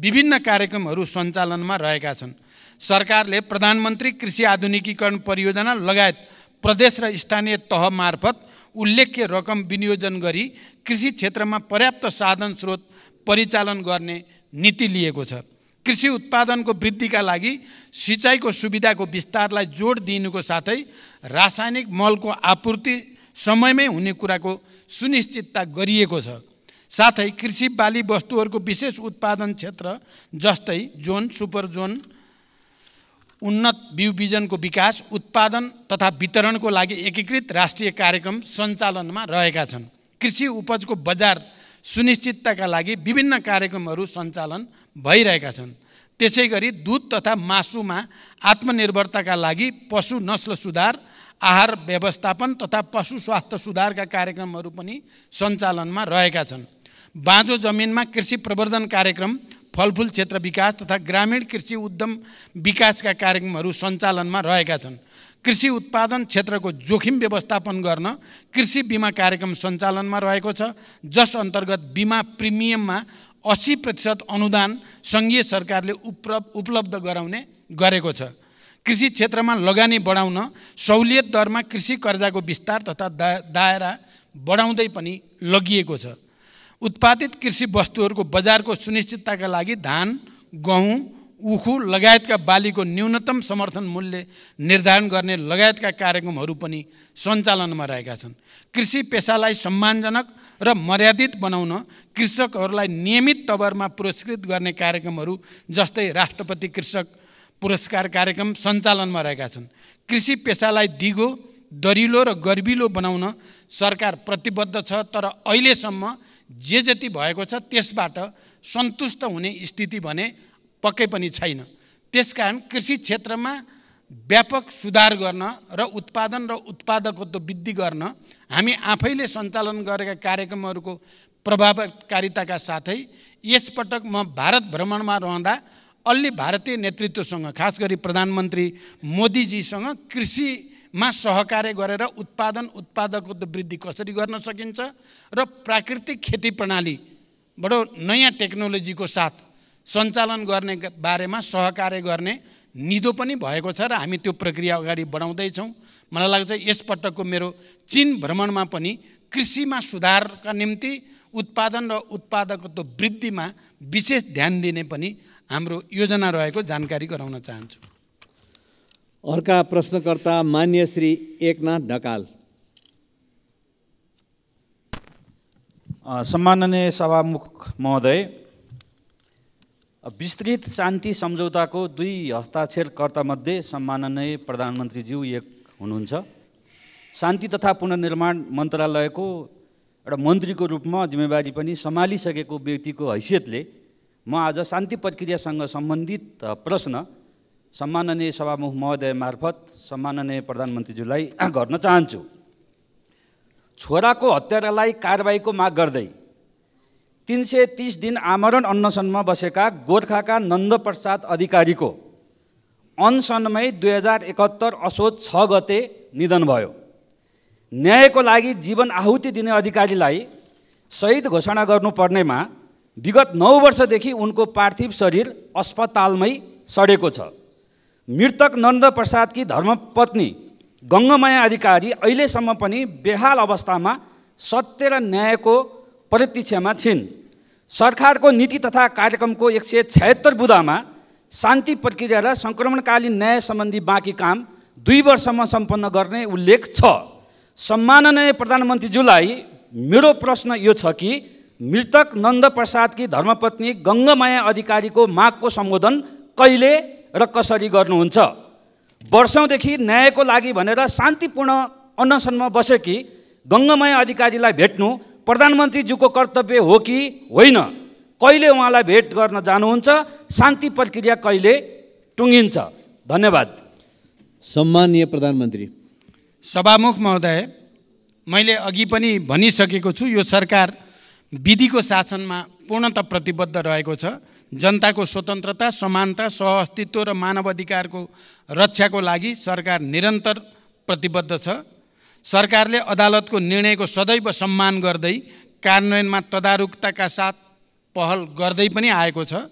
विभिन्न कार्यक्रमहरू सञ्चालनमा रहेका छन्। सरकारले प्रधानमन्त्री कृषि आधुनिकीकरण परियोजना लगायत प्रदेश र स्थानीय तह मार्फत उल्लेख्य रकम विनियोजन गरी कृषि क्षेत्रमा पर्याप्त साधन स्रोत परिचालन गर्ने नीति लिएको छ। कृषि उत्पादनको वृद्धिका लागि सिँचाइको सुविधाको विस्तारलाई जोड दिनुको साथै रासायनिक मलको आपूर्ति समयमै हुने कुराको सुनिश्चितता गरिएको छ। साथै कृषि बाली वस्तुहरूको विशेष उत्पादन क्षेत्र जस्तै जोन, सुपर जोन, उन्नत बिउ बिजनको विकास, उत्पादन तथा वितरणको लागि एकीकृत राष्ट्रिय कार्यक्रम सञ्चालनमा रहेका छन्। कृषि उपजको बजार सुनिश्चितताका लागि विभिन्न कार्यक्रमहरू सञ्चालन भइरहेका छन्। त्यसैगरी दूध तथा मासुमा आत्मनिर्भरताका लागि पशु नस्ल सुधार, आहार व्यवस्थापन तथा पशु स्वास्थ्य सुधारका कार्यक्रमहरू पनि सञ्चालनमा रहेका छन्। बाँझो जमिनमा कृषि प्रवर्धन कार्यक्रम, फलफुल क्षेत्र विकास तथा ग्रामीण कृषि उद्यम विकासका कार्यक्रमहरू सञ्चालनमा रहेका छन्। कृषि उत्पादन क्षेत्रको जोखिम व्यवस्थापन गर्न कृषि बिमा कार्यक्रम सञ्चालनमा रहेको छ, जस अन्तर्गत बिमा प्रिमियममा 80% अनुदान सङ्घीय सरकारले उपलब्ध गराउने गरेको छ। कृषि क्षेत्रमा लगानी बढाउन सहुलियत दरमा कृषि कर्जाको विस्तार तथा दायरा बढाउँदै पनि लगिएको छ। उत्पादित कृषि वस्तुहरूको बजारको सुनिश्चितताका लागि धान, गहुँ, उखु लगायतका बालीको न्यूनतम समर्थन मूल्य निर्धारण गर्ने लगायतका कार्यक्रमहरू पनि सञ्चालनमा रहेका छन्। कृषि पेसालाई सम्मानजनक र मर्यादित बनाउन कृषकहरूलाई नियमित तवरमा पुरस्कृत गर्ने कार्यक्रमहरू जस्तै राष्ट्रपति कृषक पुरस्कार कार्यक्रम सञ्चालनमा रहेका छन्। कृषि पेसालाई दिगो, दरिलो र गर्बिलो बनाउन सरकार प्रतिबद्ध छ, तर अहिलेसम्म जे जति भएको छ त्यसबाट सन्तुष्ट हुने स्थिति भने पक्कै पनि छैन। त्यसकारण कृषि क्षेत्रमा व्यापक सुधार गर्न र उत्पादन र उत्पादकत्व वृद्धि गर्न हामी आफैले सञ्चालन गरेका कार्यक्रमहरूको प्रभावकारिताका साथै यसपटक म भारत भ्रमणमा रहँदा अलि भारतीय नेतृत्वसँग, खास गरी प्रधानमन्त्री मोदीजीसँग कृषिमा सहकार्य गरेर उत्पादकत्व वृद्धि कसरी गर्न सकिन्छ र प्राकृतिक खेती प्रणाली बडो नयाँ टेक्नोलोजीको साथ सञ्चालन गर्ने बारेमा सहकार्य गर्ने निधो पनि भएको छ र हामी त्यो प्रक्रिया अगाडि बढाउँदैछौँ। मलाई लाग्छ यसपटकको मेरो चीन भ्रमणमा पनि कृषिमा सुधारका निम्ति उत्पादन र उत्पादकत्व वृद्धिमा विशेष ध्यान दिने पनि हाम्रो योजना रहेको जानकारी गराउन चाहन्छु। अर्का प्रश्नकर्ता मान्य श्री एकनाथ ढकाल। सम्माननीय सभामुख महोदय, विस्तृत शान्ति सम्झौताको 2 हस्ताक्षरकर्तामध्ये सम्माननीय प्रधानमन्त्रीज्यू एक हुनुहुन्छ। शान्ति तथा पुनर्निर्माण मन्त्रालयको एउटा मन्त्रीको रूपमा जिम्मेवारी पनि सम्हालिसकेको व्यक्तिको हैसियतले म आज शान्ति प्रक्रियासँग सम्बन्धित प्रश्न सम्माननीय सभामुख महोदय मार्फत सम्माननीय प्रधानमन्त्रीज्यूलाई गर्न चाहन्छु। छोराको हत्यारालाई कारबाहीको माग गर्दै 330 दिन आमरण अनसनमा बसेका गोर्खाका नन्दप्रसाद अधिकारीको अनसनमै 2071 असोज 6 गते निधन भयो। न्यायको लागि जीवन आहुति दिने अधिकारीलाई शहीद घोषणा गर्नुपर्नेमा विगत 9 वर्षदेखि उनको पार्थिव शरीर अस्पतालमै सडेको छ। मृतक नन्दप्रसादकी धर्मपत्नी गङ्गमाया अधिकारी अहिलेसम्म पनि बेहाल अवस्थामा सत्य र न्यायको प्रतीक्षामा छिन्। सरकारको नीति तथा कार्यक्रमको 176 बुँदामा शान्ति प्रक्रिया र सङ्क्रमणकालीन न्याय सम्बन्धी बाँकी काम 2 वर्षमा सम्पन्न गर्ने उल्लेख छ। सम्माननीय प्रधानमन्त्रीज्यूलाई मेरो प्रश्न यो छ कि मृतक नन्दप्रसादकी धर्मपत्नी गङ्गमाया अधिकारीको मागको सम्बोधन कहिले र कसरी गर्नुहुन्छ? वर्षौँदेखि न्यायको लागि भनेर शान्तिपूर्ण अनसनमा बसेकी गङ्गमाया अधिकारीलाई भेट्नु प्रधानमन्त्रीज्यूको कर्तव्य हो कि होइन? कहिले उहाँलाई भेट गर्न जानुहुन्छ? शान्ति प्रक्रिया कहिले टुङ्गिन्छ? धन्यवाद। सम्माननीय प्रधानमन्त्री। सभामुख महोदय, मैले अघि पनि भनिसकेको छु, यो सरकार विधिको शासनमा पूर्णतः प्रतिबद्ध रहेको छ। जनताको स्वतन्त्रता, समानता, सहअस्तित्व र मानव अधिकारको रक्षाको लागि सरकार निरन्तर प्रतिबद्ध छ। सरकारले अदालतको निर्णयको सदैव सम्मान गर्दै कार्यान्वयनमा तदारुकताका साथ पहल गर्दै पनि आएको छ।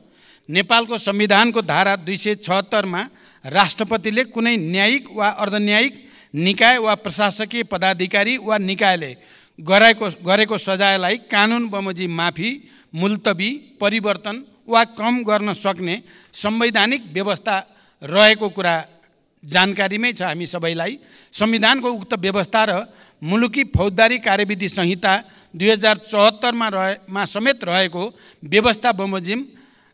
नेपालको संविधानको धारा 276 राष्ट्रपतिले कुनै न्यायिक वा अर्धन्यायिक निकाय वा प्रशासकीय पदाधिकारी वा निकायले गरेको सजायलाई कानुन बमोजिम माफी, मुल्तवी, परिवर्तन वा कम गर्न सक्ने संवैधानिक व्यवस्था रहेको कुरा जानकारीमै छ हामी सबैलाई। संविधानको उक्त व्यवस्था र मुलुकी फौजदारी कार्यविधि संहिता 2074 समेत रहेको व्यवस्था बमोजिम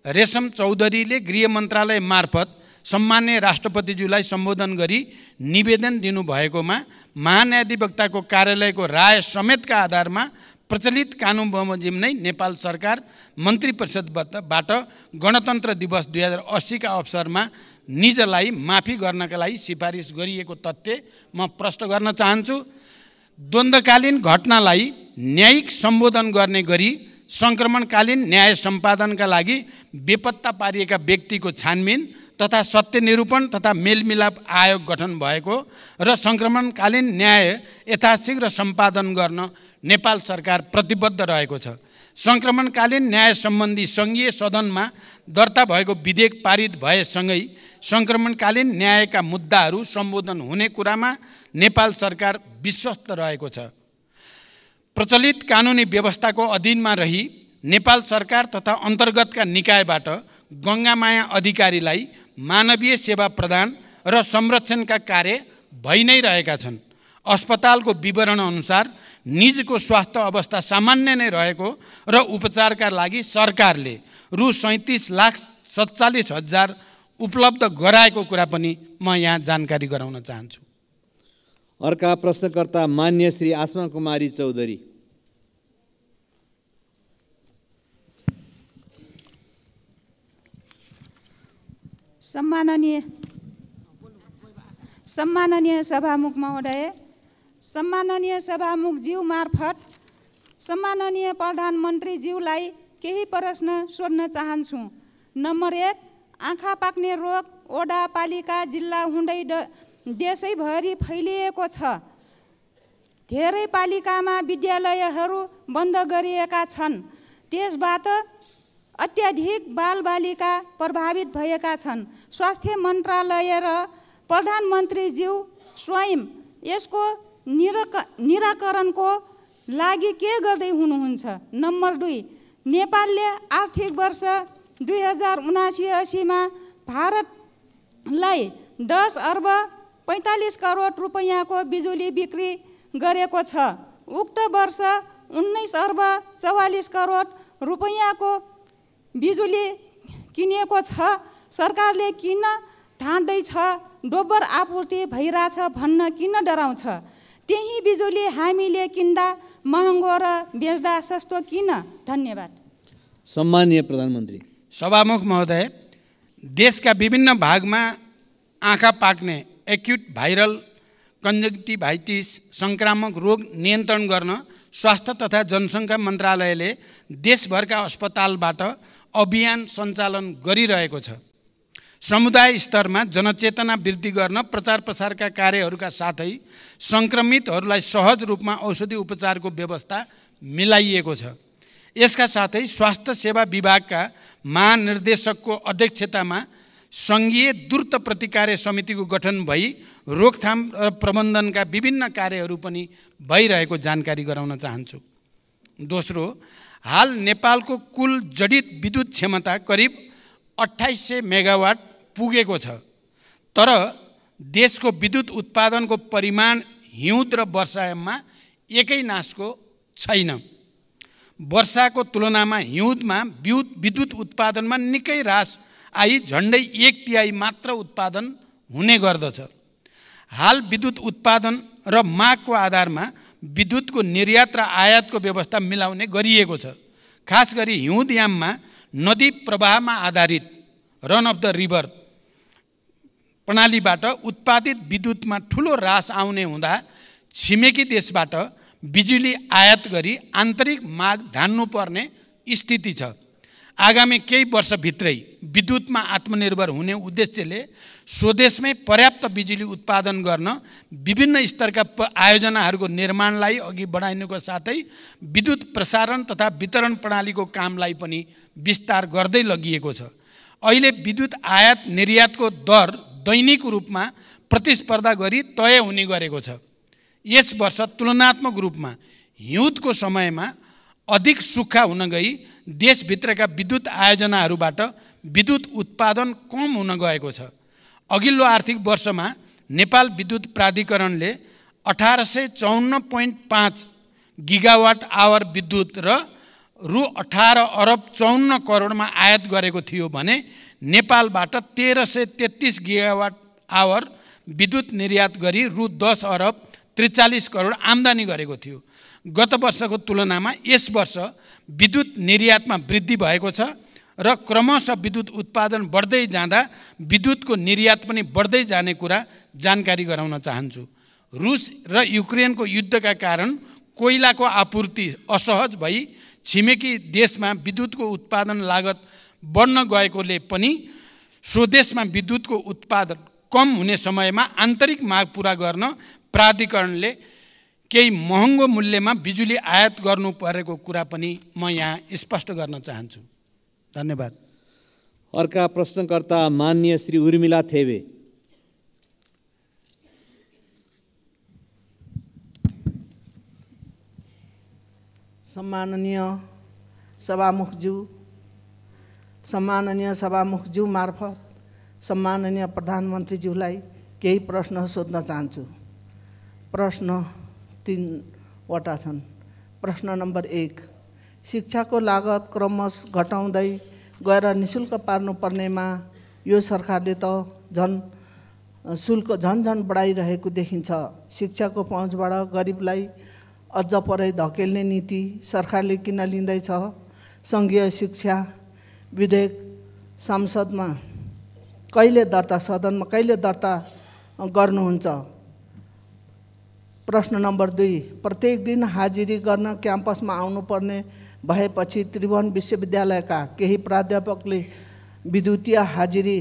रेशम चौधरीले गृह मन्त्रालय मार्फत सम्मान्य राष्ट्रपतिज्यूलाई सम्बोधन गरी निवेदन दिनुभएकोमा महान्यायाधिवक्ताको कार्यालयको राय समेतका आधारमा प्रचलित कानुन बमोजिम नै नेपाल सरकार मन्त्री परिषदबाट गणतन्त्र दिवस 2080 का अवसरमा निजलाई माफी गर्नका लागि सिफारिस गरिएको तथ्य म प्रश्न गर्न चाहन्छु। द्वन्द्वकालीन घटनालाई न्यायिक सम्बोधन गर्ने गरी सङ्क्रमणकालीन न्याय सम्पादनका लागि बेपत्ता पारिएका व्यक्तिको छानबिन तथा सत्य निरूपण तथा मेलमिलाप आयोग गठन भएको र सङ्क्रमणकालीन न्याय यथाशीघ्र सम्पादन गर्न नेपाल सरकार प्रतिबद्ध रहेको छ। सङ्क्रमणकालीन न्याय सम्बन्धी सङ्घीय सदनमा दर्ता भएको विधेयक पारित भएसँगै सङ्क्रमणकालीन न्यायका मुद्दाहरू सम्बोधन हुने कुरामा नेपाल सरकार विश्वस्त रहेको छ। प्रचलित कानुनी व्यवस्थाको अधीनमा रही नेपाल सरकार तथा अन्तर्गतका निकायबाट गङ्गामाया अधिकारीलाई मानवीय सेवा प्रदान र संरक्षणका कार्य भइ नै रहेका छन्। अस्पतालको विवरण अनुसार निजको स्वास्थ्य अवस्था सामान्य नै रहेको र उपचारका लागि सरकारले रु 37,47,000 उपलब्ध गराएको कुरा पनि म यहाँ जानकारी गराउन चाहन्छु। अर्का प्रश्नकर्ता मान्य श्री आसमा कुमारी चौधरी। सम्माननीय सभामुख महोदय, सम्माननीय सभामुखज्यू मार्फत सम्माननीय प्रधानमन्त्रीज्यूलाई केही प्रश्न सोध्न चाहन्छु। नम्बर 1, आँखा पाक्ने रोग ओडा पालिका जिल्ला हुँदै देशैभरि फैलिएको छ। धेरै पालिकामा विद्यालयहरू बन्द गरिएका छन्। त्यसबाट अत्याधिक बालबालिका प्रभावित भएका छन्। स्वास्थ्य मन्त्रालय र प्रधानमन्त्रीज्यू स्वयं यसको निराकरणको लागि के गर्दै हुनुहुन्छ? नम्बर 2, नेपालले आर्थिक वर्ष 2079-80 मा भारतलाई 10 अर्ब 45 करोड रुपैयाँको बिजुली बिक्री गरेको छ। उक्त वर्ष 19 अर्ब 44 करोड रुपैयाँको बिजुली किनेको छ। सरकारले किन ठान्दैछ डोबर आपूर्ति भइरहेछ भन्न किन डराउँछ? त्यही बिजुली हामीले किन्दा महँगो र बेच्दा सस्तो किन? धन्यवाद। सम्माननीय प्रधानमन्त्री। सभामुख महोदय, देशका विभिन्न भागमा आँखा पाक्ने एक्युट भाइरल कन्जक्टिभाइटिस सङ्क्रामक रोग नियन्त्रण गर्न स्वास्थ्य तथा जनसङ्ख्या मन्त्रालयले देशभरका अस्पतालबाट अभियान सञ्चालन गरिरहेको छ। समुदाय स्तरमा जनचेतना वृद्धि गर्न प्रचार प्रसारका कार्यहरूका साथै सङ्क्रमितहरूलाई सहज रूपमा औषधि उपचारको व्यवस्था मिलाइएको छ। यसका साथै स्वास्थ्य सेवा विभागका महानिर्देशकको अध्यक्षतामा सङ्घीय द्रुत प्रतिकार्य समितिको गठन भई रोकथाम र प्रबन्धनका विभिन्न कार्यहरू पनि भइरहेको जानकारी गराउन चाहन्छु। दोस्रो, हाल नेपालको कुल जडित विद्युत क्षमता करिब 2800 मेगावाट पुगेको छ। तर देशको विद्युत उत्पादनको परिमाण हिउँद र वर्षायाममा एकै नासको छैन। वर्षाको तुलनामा हिउँदमा विद्युत उत्पादनमा निकै ह्रास आई झन्डै 1/3 मात्र उत्पादन हुने गर्दछ। हाल विद्युत उत्पादन र मागको आधारमा विद्युतको निर्यात र आयातको व्यवस्था मिलाउने गरिएको छ। खास गरी हिउँदयाममा नदी प्रवाहमा आधारित रन अफ द रिभर प्रणालीबाट उत्पादित विद्युतमा ठुलो ह्रास आउने हुँदा छिमेकी देशबाट बिजुली आयात गरी आन्तरिक माग धान्नुपर्ने स्थिति छ। आगामी केही वर्षभित्रै विद्युतमा आत्मनिर्भर हुने उद्देश्यले स्वदेशमै पर्याप्त बिजुली उत्पादन गर्न विभिन्न स्तरका आयोजनाहरूको निर्माणलाई अघि बढाइनुको साथै विद्युत प्रसारण तथा वितरण प्रणालीको कामलाई पनि विस्तार गर्दै लगिएको छ। अहिले विद्युत आयात निर्यातको दर दैनिक रूपमा प्रतिस्पर्धा गरी तय हुने गरेको छ। यस वर्ष तुलनात्मक रूपमा हिउँदको समयमा अधिक सुक्खा हुन गई देशभित्रका विद्युत आयोजनाहरूबाट विद्युत उत्पादन कम हुन गएको छ। अघिल्लो आर्थिक वर्षमा नेपाल विद्युत प्राधिकरणले 1854.5 गिगावाट आवर विद्युत र रु 18 अरब 54 करोडमा आयात गरेको थियो भने नेपालबाट 1333 गिगावाट आवर विद्युत निर्यात गरी रु 10 अरब 43 करोड आम्दानी गरेको थियो। गत वर्षको तुलनामा यस वर्ष विद्युत निर्यातमा वृद्धि भएको छ र क्रमशः विद्युत उत्पादन बढ्दै जाँदा विद्युतको निर्यात पनि बढ्दै जाने कुरा जानकारी गराउन चाहन्छु। रुस र युक्रेनको युद्धका कारण कोइलाको आपूर्ति असहज भई छिमेकी देशमा विद्युतको उत्पादन लागत बढ्न गएकोले पनि स्वदेशमा विद्युतको उत्पादन कम हुने समयमा आन्तरिक माग पूरा गर्न प्राधिकरणले केही महँगो मूल्यमा बिजुली आयात गर्नु परेको कुरा पनि म यहाँ स्पष्ट गर्न चाहन्छु। धन्यवाद। अर्का प्रश्नकर्ता माननीय श्री उर्मिला थेबे। सम्माननीय सभामुखज्यू मार्फत सम्माननीय प्रधानमन्त्रीज्यूलाई केही प्रश्न सोध्न चाहन्छु। प्रश्न 3 वटा छन्। प्रश्न नम्बर 1, शिक्षाको लागत क्रमशः घटाउँदै गएर निशुल्क पार्नुपर्नेमा यो सरकारले त शुल्क झन बढाइरहेको देखिन्छ। शिक्षाको पहुँचबाट गरिबलाई अझ परै धकेल्ने नीति सरकारले किन लिँदैछ? सङ्घीय शिक्षा विधेयक संसदमा सदनमा कहिले दर्ता गर्नुहुन्छ? प्रश्न नम्बर 2, प्रत्येक दिन हाजिरी गर्न क्याम्पसमा आउनुपर्ने भएपछि त्रिभुवन विश्वविद्यालयका केही प्राध्यापकले विद्युतीय हाजिरी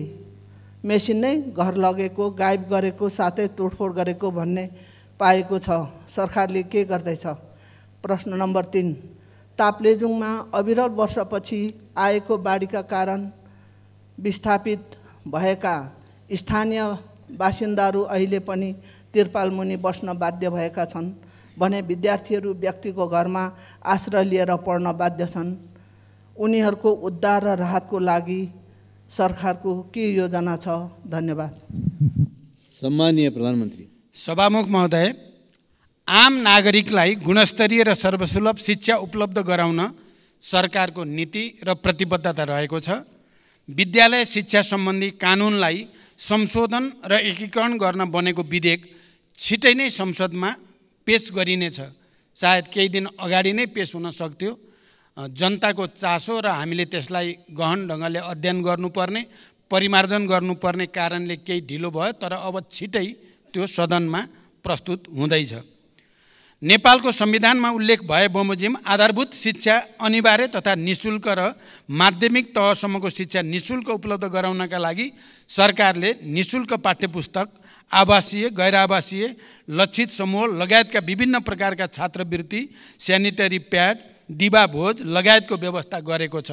मेसिन नै घर लगेको, गायब गरेको, साथै तोडफोड गरेको भन्ने पाएको छ। सरकारले के गर्दैछ? प्रश्न नम्बर 3, ताप्लेजुङमा अविरल वर्षपछि आएको बाढीका कारण विस्थापित भएका स्थानीय बासिन्दाहरू अहिले पनि तिरपाल मुनि बस्न बाध्य भएका छन् भने विद्यार्थीहरू व्यक्तिको घरमा आश्रय लिएर पढ्न बाध्य छन्। उनीहरूको उद्धार र राहतको लागि सरकारको के योजना छ? धन्यवाद। सम्माननीय प्रधानमन्त्री। सभामुख महोदय, आम नागरिकलाई गुणस्तरीय र सर्वसुलभ शिक्षा उपलब्ध गराउन सरकारको नीति र प्रतिबद्धता रहेको छ। विद्यालय शिक्षा सम्बन्धी कानुनलाई संशोधन र एकीकरण गर्न बनेको विधेयक छिटै नै संसदमा पेश गरिनेछ। सायद केही दिन अगाडि नै पेश हुन सक्थ्यो। जनताको चासो र हामीले त्यसलाई गहन ढङ्गले अध्ययन गर्नुपर्ने, परिमार्जन गर्नुपर्ने कारणले केही ढिलो भयो, तर अब छिटै त्यो सदनमा प्रस्तुत हुँदैछ। नेपालको संविधानमा उल्लेख भए बमोजिम आधारभूत शिक्षा अनिवार्य तथा निशुल्क र माध्यमिक तहसम्मको शिक्षा निशुल्क उपलब्ध गराउनका लागि सरकारले निशुल्क पाठ्यपुस्तक, आवासीय, गैर आवासीय, लक्षित समूह लगायतका विभिन्न प्रकारका छात्रवृत्ति, स्यानिटरी प्याड, दिवा भोज लगायतको व्यवस्था गरेको छ।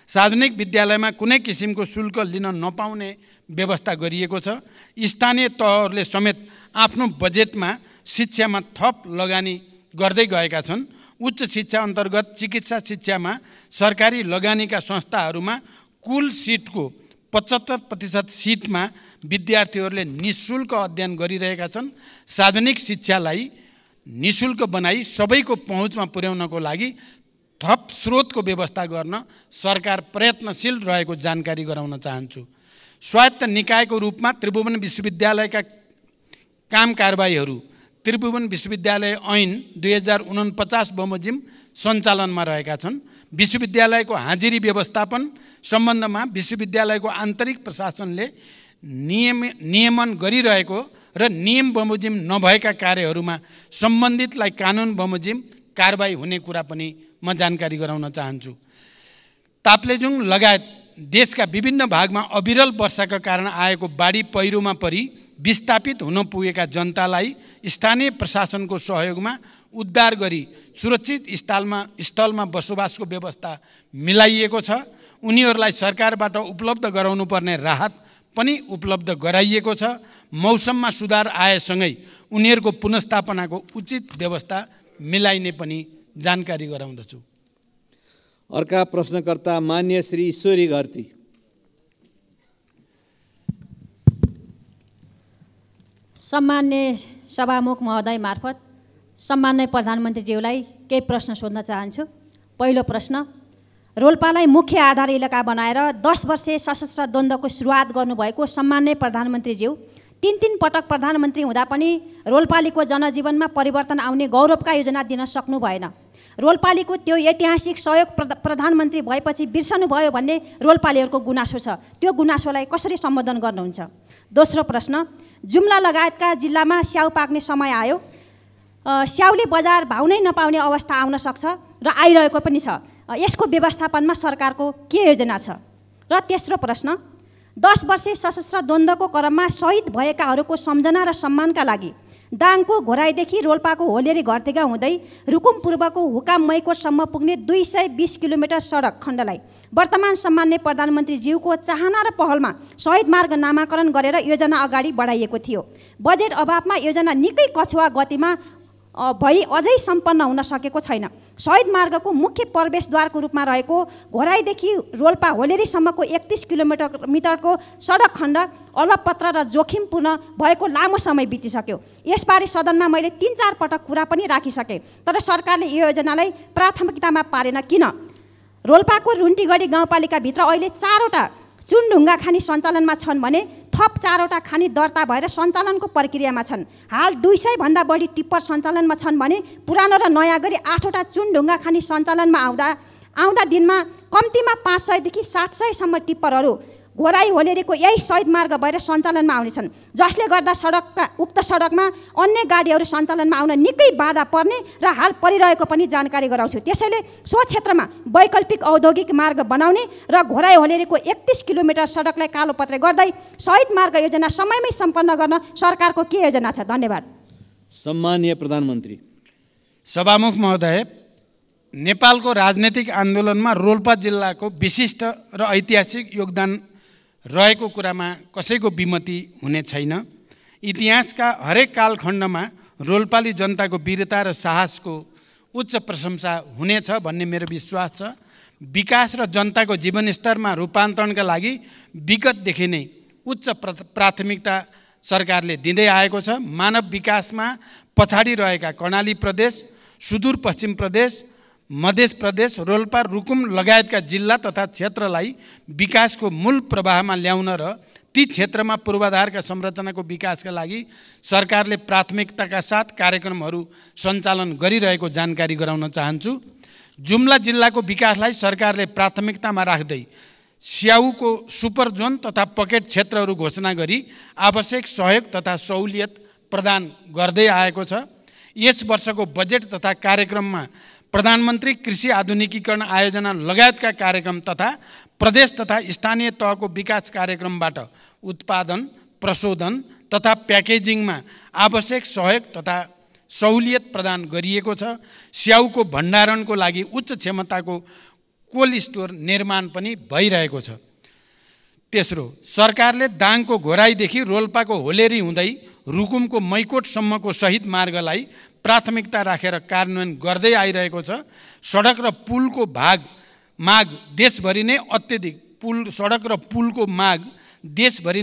सार्वजनिक विद्यालयमा कुनै किसिमको शुल्क लिन नपाउने व्यवस्था गरिएको छ। स्थानीय तहहरूले समेत आफ्नो बजेटमा शिक्षामा थप लगानी गर्दै गएका छन्। उच्च शिक्षा अन्तर्गत चिकित्सा शिक्षामा सरकारी लगानीका संस्थाहरूमा कुल सिटको 75% सिटमा विद्यार्थीहरूले निशुल्क अध्ययन गरिरहेका छन्। सार्वजनिक शिक्षालाई निशुल्क बनाई सबैको पहुँचमा पुर्याउनको लागि थप स्रोतको व्यवस्था गर्न सरकार प्रयत्नशील रहेको जानकारी गराउन चाहन्छु। स्वायत्त निकायको रूपमा त्रिभुवन विश्वविद्यालयका काम कारबाहीहरू त्रिभुवन विश्वविद्यालय ऐन 2049 बमोजिम सञ्चालनमा रहेका छन्। विश्वविद्यालयको हाजिरी व्यवस्थापन सम्बन्धमा विश्वविद्यालयको आन्तरिक प्रशासनले नियमन गरिरहेको र नियम बमोजिम नभएका कार्यहरूमा सम्बन्धितलाई कानुन बमोजिम कारबाही हुने कुरा पनि म जानकारी गराउन चाहन्छु। ताप्लेजुङ लगायत देशका विभिन्न भागमा अविरल वर्षाका कारण आएको बाढी पहिरोमा परि विस्थापित हुन पुगेका जनतालाई स्थानीय प्रशासनको सहयोगमा उद्धार गरी सुरक्षित स्थलमा बसोबासको व्यवस्था मिलाइएको छ। उनीहरूलाई सरकारबाट उपलब्ध गराउनुपर्ने राहत पनि उपलब्ध गराइएको छ। मौसममा सुधार आएसँगै उनीहरूको पुनर्स्थापनाको उचित व्यवस्था मिलाइने पनि जानकारी गराउँदछु। अर्का प्रश्नकर्ता मान्य श्री ईश्वरी घरती। सम्मान्य सभामुख महोदय मार्फत सम्मान्य प्रधानमन्त्रीज्यूलाई केही प्रश्न सोध्न चाहन्छु। पहिलो प्रश्न, रोल्पालाई मुख्य आधार इलाका बनाएर 10 वर्षे सशस्त्र द्वन्द्वको सुरुवात गर्नुभएको सम्मान्य प्रधानमन्त्रीज्यू 3 पटक प्रधानमन्त्री हुँदा पनि रोल्पालीको जनजीवनमा परिवर्तन आउने गौरवका योजना दिन सक्नु भएन। रोल्पालीको त्यो ऐतिहासिक सहयोग प्रधानमन्त्री भएपछि बिर्सनुभयो भन्ने रोल्पालीहरूको गुनासो छ। त्यो गुनासोलाई कसरी सम्बोधन गर्नुहुन्छ? दोस्रो प्रश्न, जुम्ला लगायतका जिल्लामा स्याउ पाक्ने समय आयो। स्याउले बजार भाउ नै नपाउने अवस्था आउन सक्छ र आइरहेको पनि छ। यसको व्यवस्थापनमा सरकारको के योजना छ? र तेस्रो प्रश्न, 10 वर्षे सशस्त्र द्वन्द्वको क्रममा शहीद भएकाहरूको सम्झना र सम्मानका लागि दाङको घोराईदेखि रोल्पाको होलेरी घरतेगा हुँदै रुकुम पूर्वको हुकाम मैकोटसम्म पुग्ने 220 किलोमिटर सडक खण्डलाई वर्तमान सम्मान्य प्रधानमन्त्रीज्यूको चाहना र पहलमा शहीद मार्ग नामाकरण गरेर योजना अगाडि बढाइएको थियो। बजेट अभावमा योजना निकै कछुवा गतिमा भई अझै सम्पन्न हुन सकेको छैन। शहीद मार्गको मुख्य प्रवेशद्वारको रूपमा रहेको घोराईदेखि रोल्पा होलेरीसम्मको 31 किलोमिटरको सडक खण्ड अलपत्र र जोखिमपूर्ण भएको लामो समय बितिसक्यो। यसबारे सदनमा मैले 3-4 पटक कुरा पनि राखिसकेँ, तर सरकारले यो योजनालाई प्राथमिकतामा पारेन। किन? रोल्पाको रुन्टीगढी गाउँपालिकाभित्र अहिले 4वटा चुनढुङ्गा खानी सञ्चालनमा छन् भने थप 4वटा खानी दर्ता भएर सञ्चालनको प्रक्रियामा छन्। हाल 200 भन्दा बढी टिप्पर सञ्चालनमा छन् भने पुरानो र नयाँ गरी 8वटा चुनढुङ्गा खानी सञ्चालनमा आउँदा दिनमा कम्तीमा 500 देखि 700 सम्म टिप्परहरू घोराई होलेरीको यही शहीद मार्ग भएर सञ्चालनमा आउनेछन्, जसले गर्दा उक्त सडकमा अन्य गाडीहरू सञ्चालनमा आउन निकै बाधा पर्ने र हाल परिरहेको पनि जानकारी गराउँछु। त्यसैले सो क्षेत्रमा वैकल्पिक औद्योगिक मार्ग बनाउने र घोराई होलेरीको 31 किलोमिटर सडकलाई कालोपत्रे गर्दै शहीद मार्ग योजना समयमै सम्पन्न गर्न सरकारको के योजना छ? धन्यवाद। सम्माननीय प्रधानमन्त्री। सभामुख महोदय, नेपालको राजनैतिक आन्दोलनमा रोल्पा जिल्लाको विशिष्ट र ऐतिहासिक योगदान रहेको कुरामा कसैको विमति हुने छैन। इतिहासका हरेक कालखण्डमा रोल्पाली जनताको वीरता र साहसको उच्च प्रशंसा हुनेछ भन्ने मेरो विश्वास छ। विकास र जनताको जीवनस्तरमा रूपान्तरणका लागि विगतदेखि नै उच्च प्राथमिकता सरकारले दिँदै आएको छ। मानव विकासमा पछाडि रहेका कर्णाली प्रदेश, सुदूरपश्चिम प्रदेश, मध्य प्रदेश, रोल्पा, रुकुम लगायतका जिल्ला तथा क्षेत्रलाई विकासको मूल प्रवाहमा ल्याउन र ती क्षेत्रमा पूर्वाधारका संरचनाको विकासका लागि सरकारले प्राथमिकताका साथ कार्यक्रमहरू सञ्चालन गरिरहेको जानकारी गराउन चाहन्छु। जुम्ला जिल्लाको विकासलाई सरकारले प्राथमिकतामा राख्दै स्याउको सुपर जोन तथा पकेट क्षेत्रहरू घोषणा गरी आवश्यक सहयोग तथा सहुलियत प्रदान गर्दै आएको छ। यस वर्षको बजेट तथा कार्यक्रममा प्रधानमन्त्री कृषि आधुनिकीकरण आयोजना लगायतका कार्यक्रम तथा प्रदेश तथा स्थानीय तहको विकास कार्यक्रमबाट उत्पादन, प्रशोधन तथा प्याकेजिङमा आवश्यक सहयोग तथा सहुलियत प्रदान गरिएको छ। स्याउको भण्डारणको लागि उच्च क्षमताको कोल्ड स्टोर निर्माण पनि भइरहेको छ। तेस्रो, सरकारले दाङको घोराईदेखि रोल्पाको होलेरी हुँदै रुकुमको मैकोटसम्मको शहीद मार्गलाई प्राथमिकता राखेर कार्यान्वयन गर्दै आइरहेको छ। सडक र पुलको माग देशभरि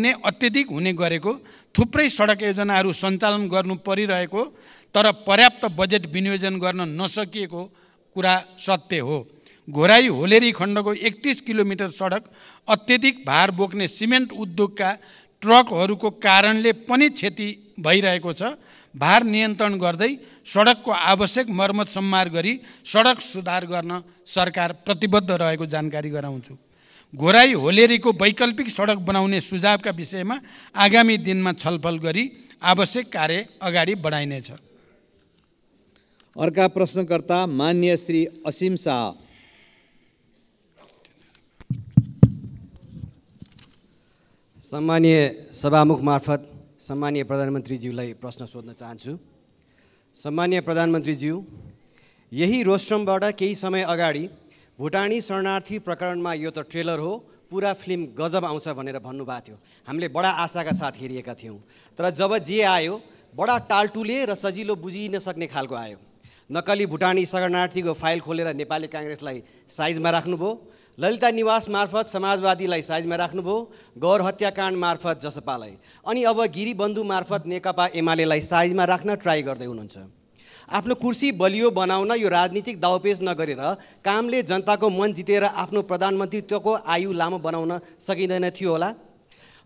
नै अत्यधिक हुने गरेको, थुप्रै सडक योजनाहरू सञ्चालन गर्नु परिरहेको तर पर्याप्त बजेट विनियोजन गर्न नसकिएको कुरा सत्य हो। घोराई होलेरी खण्डको 31 किलोमिटर सडक अत्यधिक भार बोक्ने सिमेन्ट उद्योगका ट्रकहरूको कारणले पनि क्षति भइरहेको छ। भार नियन्त्रण गर्दै सडकको आवश्यक मर्मत सम्मार गरी सडक सुधार गर्न सरकार प्रतिबद्ध रहेको जानकारी गराउँछु। घोराई होलेरीको वैकल्पिक सडक बनाउने सुझावका विषयमा आगामी दिनमा छलफल गरी आवश्यक कार्य अगाडि बढाइनेछ। अर्का प्रश्नकर्ता माननीय श्री असीम शाह। सम्मानीय सभामुख मार्फत सम्मानीय प्रधानमन्त्रीज्यूलाई प्रश्न सोध्न चाहन्छु। सम्मानीय प्रधानमन्त्रीज्यू, यही रोस्ट्रमबाट केही समय अगाडि भुटानी शरणार्थी प्रकरणमा यो त ट्रेलर हो, पुरा फिल्म गजब आउँछ भनेर भन्नुभएको थियो। हामीले बडा आशाका साथ हेरिएका थियौँ, तर जब जे आयो बडा टालटुले र सजिलो बुझिन सक्ने खालको आयो। नक्कली भुटानी शरणार्थीको फाइल खोलेर नेपाली काङ्ग्रेसलाई साइजमा राख्नुभयो ललिता निवास मार्फत समाजवादीलाई साइजमा राख्नुभयो, गौर हत्याकाण्ड मार्फत जसपालाई, अनि अब गिरिबन्धु मार्फत नेकपा एमालेलाई साइजमा राख्न ट्राई गर्दै हुनुहुन्छ। आफ्नो कुर्सी बलियो बनाउन यो राजनीतिक दाउपेच नगरेर कामले जनताको मन जितेर आफ्नो प्रधानमन्त्रीत्वको आयु लामो बनाउन सकिँदैन थियो होला।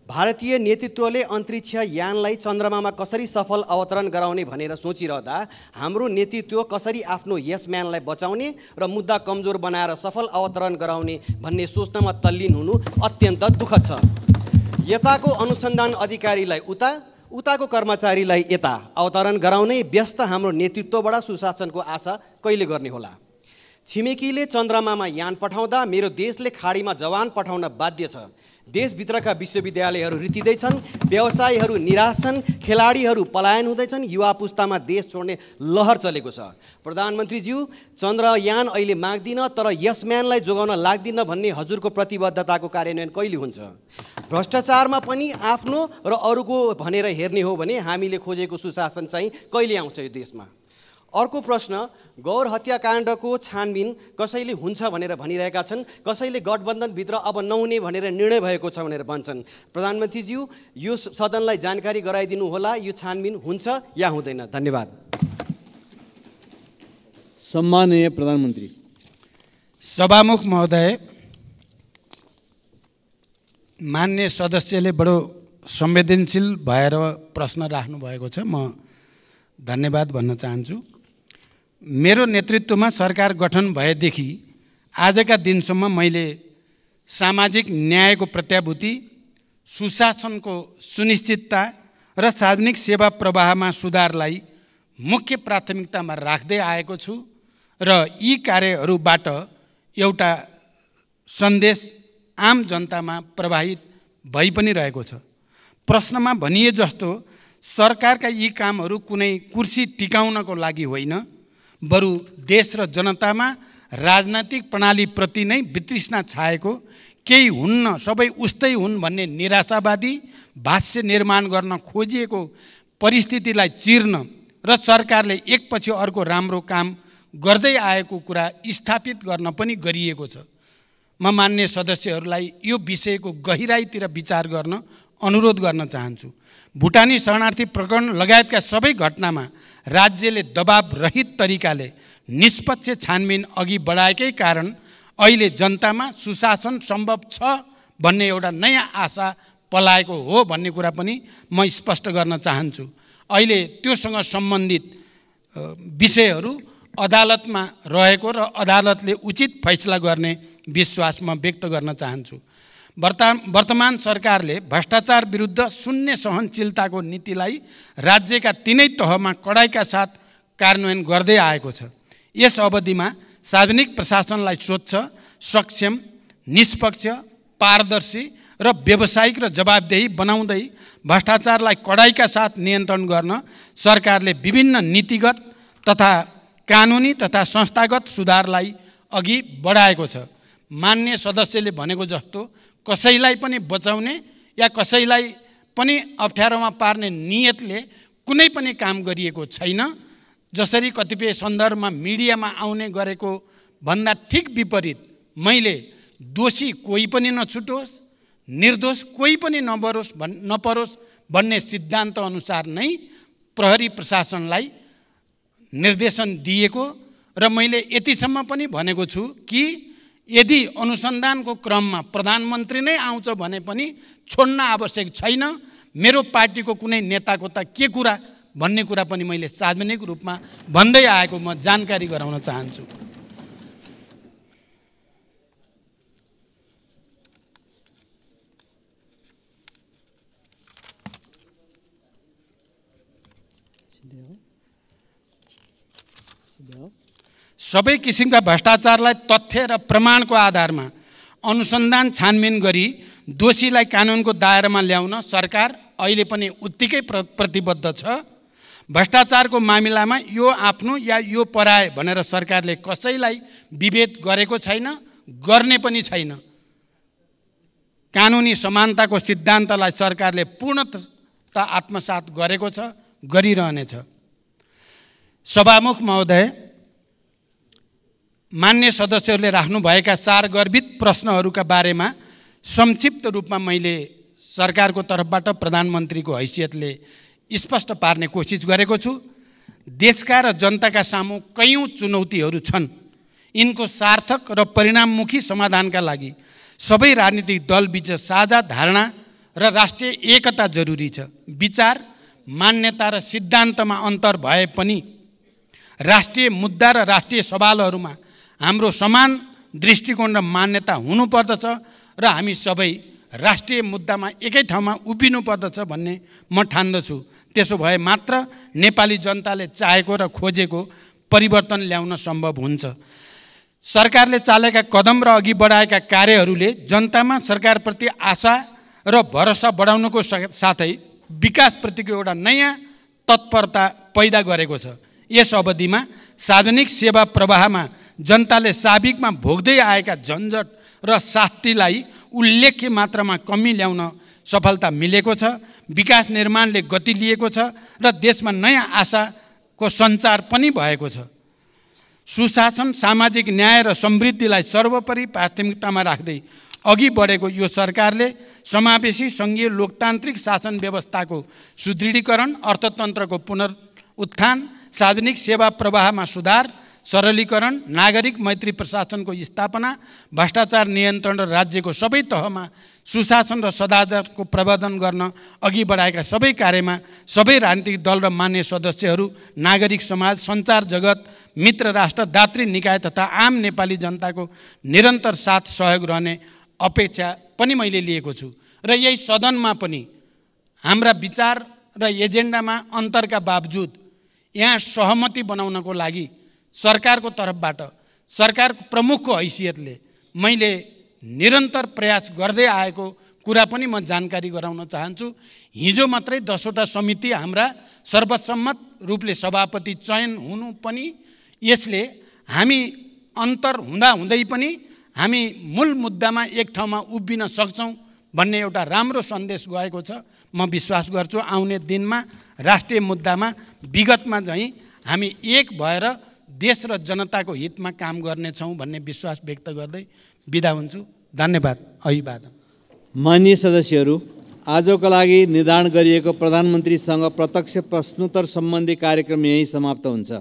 भारतीय नेतृत्वले अन्तरिक्ष यानलाई चन्द्रमामा कसरी सफल अवतरण गराउने भनेर सोचिरहँदा हाम्रो नेतृत्व कसरी आफ्नो यसम्यानलाई बचाउने र मुद्दा कमजोर बनाएर सफल अवतरण गराउने भन्ने सोच्नमा तल्लीन हुनु अत्यन्त दुःखद छ। यताको अनुसन्धान अधिकारीलाई उताको कर्मचारीलाई यता अवतरण गराउनै व्यस्त हाम्रो नेतृत्वबाट सुशासनको आशा कहिले गर्ने होला? छिमेकीले चन्द्रमामा यान पठाउँदा मेरो देशले खाडीमा जवान पठाउन बाध्य छ। देशभित्रका विश्वविद्यालयहरू रित्तिँदैछन्, व्यवसायीहरू निराश छन्, खेलाडीहरू पलायन हुँदैछन्, युवा पुस्तामा देश छोड्ने लहर चलेको छ। प्रधानमन्त्रीज्यू, चन्द्रयान अहिले माग्दिन तर यसम्यानलाई जोगाउन लाग्दिन भन्ने हजुरको प्रतिबद्धताको कार्यान्वयन कहिले हुन्छ? भ्रष्टाचारमा पनि आफ्नो र अरूको भनेर हेर्ने हो भने हामीले खोजेको सुशासन चाहिँ कहिले आउँछ यो देशमा? अर्को प्रश्न, गौर हत्याकाण्डको छानबिन कसैले हुन्छ भनेर भनिरहेका छन्, कसैले गठबन्धनभित्र अब नहुने भनेर निर्णय भएको छ भनेर भन्छन्। प्रधानमन्त्रीज्यू, यो सदनलाई जानकारी गराइदिनु होला, यो छानबिन हुन्छ या हुँदैन? धन्यवाद। सम्माननीय प्रधानमन्त्री। सभामुख महोदय, मान्य सदस्यले बडो संवेदनशील भएर प्रश्न राख्नु भएको छ, म धन्यवाद भन्न चाहन्छु। मेरो नेतृत्वमा सरकार गठन भएदेखि आजका दिनसम्म मैले सामाजिक न्यायको प्रत्याभूति, सुशासनको सुनिश्चितता र सार्वजनिक सेवा प्रवाहमा सुधारलाई मुख्य प्राथमिकतामा राख्दै आएको छु र यी कार्यहरूबाट एउटा सन्देश आम जनतामा प्रवाहित भइ पनि रहेको छ। प्रश्नमा भनिए जस्तो सरकारका यी कामहरू कुनै कुर्सी टिकाउनको लागि होइन, बरु देश र जनतामा राजनैतिक प्रणालीप्रति नै वितृष्णा छाएको, केही हुन्न सबै उस्तै हुन् भन्ने निराशावादी भाष्य निर्माण गर्न खोजिएको परिस्थितिलाई चिर्न र सरकारले एकपछि अर्को राम्रो काम गर्दै आएको कुरा स्थापित गर्न पनि गरिएको छ। म मान्य सदस्यहरूलाई यो विषयको गहिराईतिर विचार गर्न अनुरोध गर्न चाहन्छु। भुटानी शरणार्थी प्रकरण लगायतका सबै घटनामा राज्यले दबाब रहित तरिकाले निष्पक्ष छानबिन अघि बढाएकै कारण अहिले जनतामा सुशासन सम्भव छ भन्ने एउटा नयाँ आशा पलाएको हो भन्ने कुरा पनि म स्पष्ट गर्न चाहन्छु। अहिले त्योसँग सम्बन्धित विषयहरू अदालतमा रहेको र अदालतले उचित फैसला गर्ने विश्वास म व्यक्त गर्न चाहन्छु। वर्तमान सरकारले भ्रष्टाचार विरुद्ध शून्य सहनशीलताको नीतिलाई राज्यका तीनै तहमा कडाइका साथ कार्यान्वयन गर्दै आएको छ। यस अवधिमा सार्वजनिक प्रशासनलाई स्वच्छ, सक्षम, निष्पक्ष, पारदर्शी र व्यावसायिक र जवाबदेही बनाउँदै भ्रष्टाचारलाई कडाइका साथ नियन्त्रण गर्न सरकारले विभिन्न नीतिगत तथा कानुनी तथा संस्थागत सुधारलाई अघि बढाएको छ। मान्य सदस्यले भनेको जस्तो कसैलाई पनि बचाउने या कसैलाई पनि अप्ठ्यारोमा पार्ने नियतले कुनै पनि काम गरिएको छैन। जसरी कतिपय सन्दर्भमा मिडियामा आउने गरेको भन्दा ठिक विपरीत मैले दोषी कोही पनि नछुटोस्, निर्दोष कोही पनि नपरोस् भन्ने सिद्धान्त अनुसार नै प्रहरी प्रशासनलाई निर्देशन दिएको र मैले यतिसम्म पनि भनेको छु कि यदि अनुसन्धानको क्रममा प्रधानमन्त्री नै आउँछ भने पनि छोड्न आवश्यक छैन। मेरो पार्टीको कुनै नेताको त के कुरा भन्ने कुरा पनि मैले सार्वजनिक रूपमा भन्दै आएको म जानकारी गराउन चाहन्छु। सबै किसिमका भ्रष्टाचारलाई तथ्य र प्रमाणको आधारमा अनुसन्धान छानबिन गरी दोषीलाई कानुनको दायरामा ल्याउन सरकार अहिले पनि उत्तिकै प्रतिबद्ध छ। भ्रष्टाचारको मामिलामा यो आफ्नो या यो पराए भनेर सरकारले कसैलाई विभेद गरेको छैन, गर्ने पनि छैन। कानुनी समानताको सिद्धान्तलाई सरकारले पूर्णतः आत्मसात गरेको छ, गरिरहनेछ। सभामुख महोदय, मान्य सदस्यहरूले राख्नुभएका 4 गर्भित प्रश्नहरूका बारेमा संक्षिप्त रूपमा मैले सरकारको तर्फबाट प्रधानमन्त्रीको हैसियतले स्पष्ट पार्ने कोसिस गरेको छु। देशका र जनताका सामु कयौं चुनौतीहरू छन्। यिनको सार्थक र परिणाममुखी समाधानका लागि सबै राजनीतिक दलबीच साझा धारणा र राष्ट्रिय एकता जरुरी छ। विचार, मान्यता र सिद्धान्तमा अन्तर भए पनि राष्ट्रिय मुद्दा र राष्ट्रिय सवालहरूमा हाम्रो समान दृष्टिकोण र मान्यता हुनुपर्दछ र हामी सबै राष्ट्रिय मुद्दामा एकै ठाउँमा उभिनुपर्दछ भन्ने म ठान्दछु। त्यसो भए मात्र नेपाली जनताले चाहेको र खोजेको परिवर्तन ल्याउन सम्भव हुन्छ। सरकारले चालेका कदम र अघि बढाएका कार्यहरूले जनतामा सरकारप्रति आशा र भरोसा बढाउनको साथै विकासप्रतिको एउटा नयाँ तत्परता पैदा गरेको छ। यस अवधिमा सार्वजनिक सेवा प्रवाहमा जनताले साविकमा भोग्दै आएका झन्झट र शास्तिलाई उल्लेख्य मात्रामा कमी ल्याउन सफलता मिलेको छ। विकास निर्माणले गति लिएको छ र देशमा नयाँ आशाको सञ्चार पनि भएको छ। सुशासन, सामाजिक न्याय र समृद्धिलाई सर्वोपरि प्राथमिकतामा राख्दै अघि बढेको यो सरकारले समावेशी सङ्घीय लोकतान्त्रिक शासन व्यवस्थाको सुदृढीकरण, अर्थतन्त्रको पुनरुत्थान, सार्वजनिक सेवा प्रवाहमा सुधार, सरलीकरण, नागरिक मैत्री प्रशासनको स्थापना, भ्रष्टाचार नियन्त्रण र राज्यको सबै तहमा सुशासन र सदाचारको प्रवर्धन गर्न अघि बढाएका सबै कार्यमा सबै राजनीतिक दल र मान्य सदस्यहरू, नागरिक समाज, सञ्चार जगत, मित्र राष्ट्र, दात्री निकाय तथा आम नेपाली जनताको निरन्तर साथ सहयोग रहने अपेक्षा पनि मैले लिएको छु। र यही सदनमा पनि हाम्रा विचार र एजेन्डामा अन्तरका बावजुद यहाँ सहमति बनाउनको लागि सरकारको तर्फबाट, सरकारको प्रमुखको हैसियतले मैले निरन्तर प्रयास गर्दै आएको कुरा पनि म जानकारी गराउन चाहन्छु। हिजो मात्रै 10वटा समिति हाम्रा सर्वसम्मत रूपले सभापति चयन हुनु पनि यसले हामी अन्तर हुँदै पनि हामी मूल मुद्दामा एक ठाउँमा उभिन सक्छौँ भन्ने एउटा राम्रो सन्देश गएको छ। म विश्वास गर्छु आउने दिनमा राष्ट्रिय मुद्दामा विगतमा झैँ हामी एक भएर देश र जनताको हितमा काम गर्नेछौँ भन्ने विश्वास व्यक्त गर्दै बिदा हुन्छु। धन्यवाद। अभिवादन। माननीय सदस्यहरू, आजको लागि निर्धारण गरिएको प्रधानमन्त्रीसँग प्रत्यक्ष प्रश्नोत्तर सम्बन्धी कार्यक्रम यही समाप्त हुन्छ।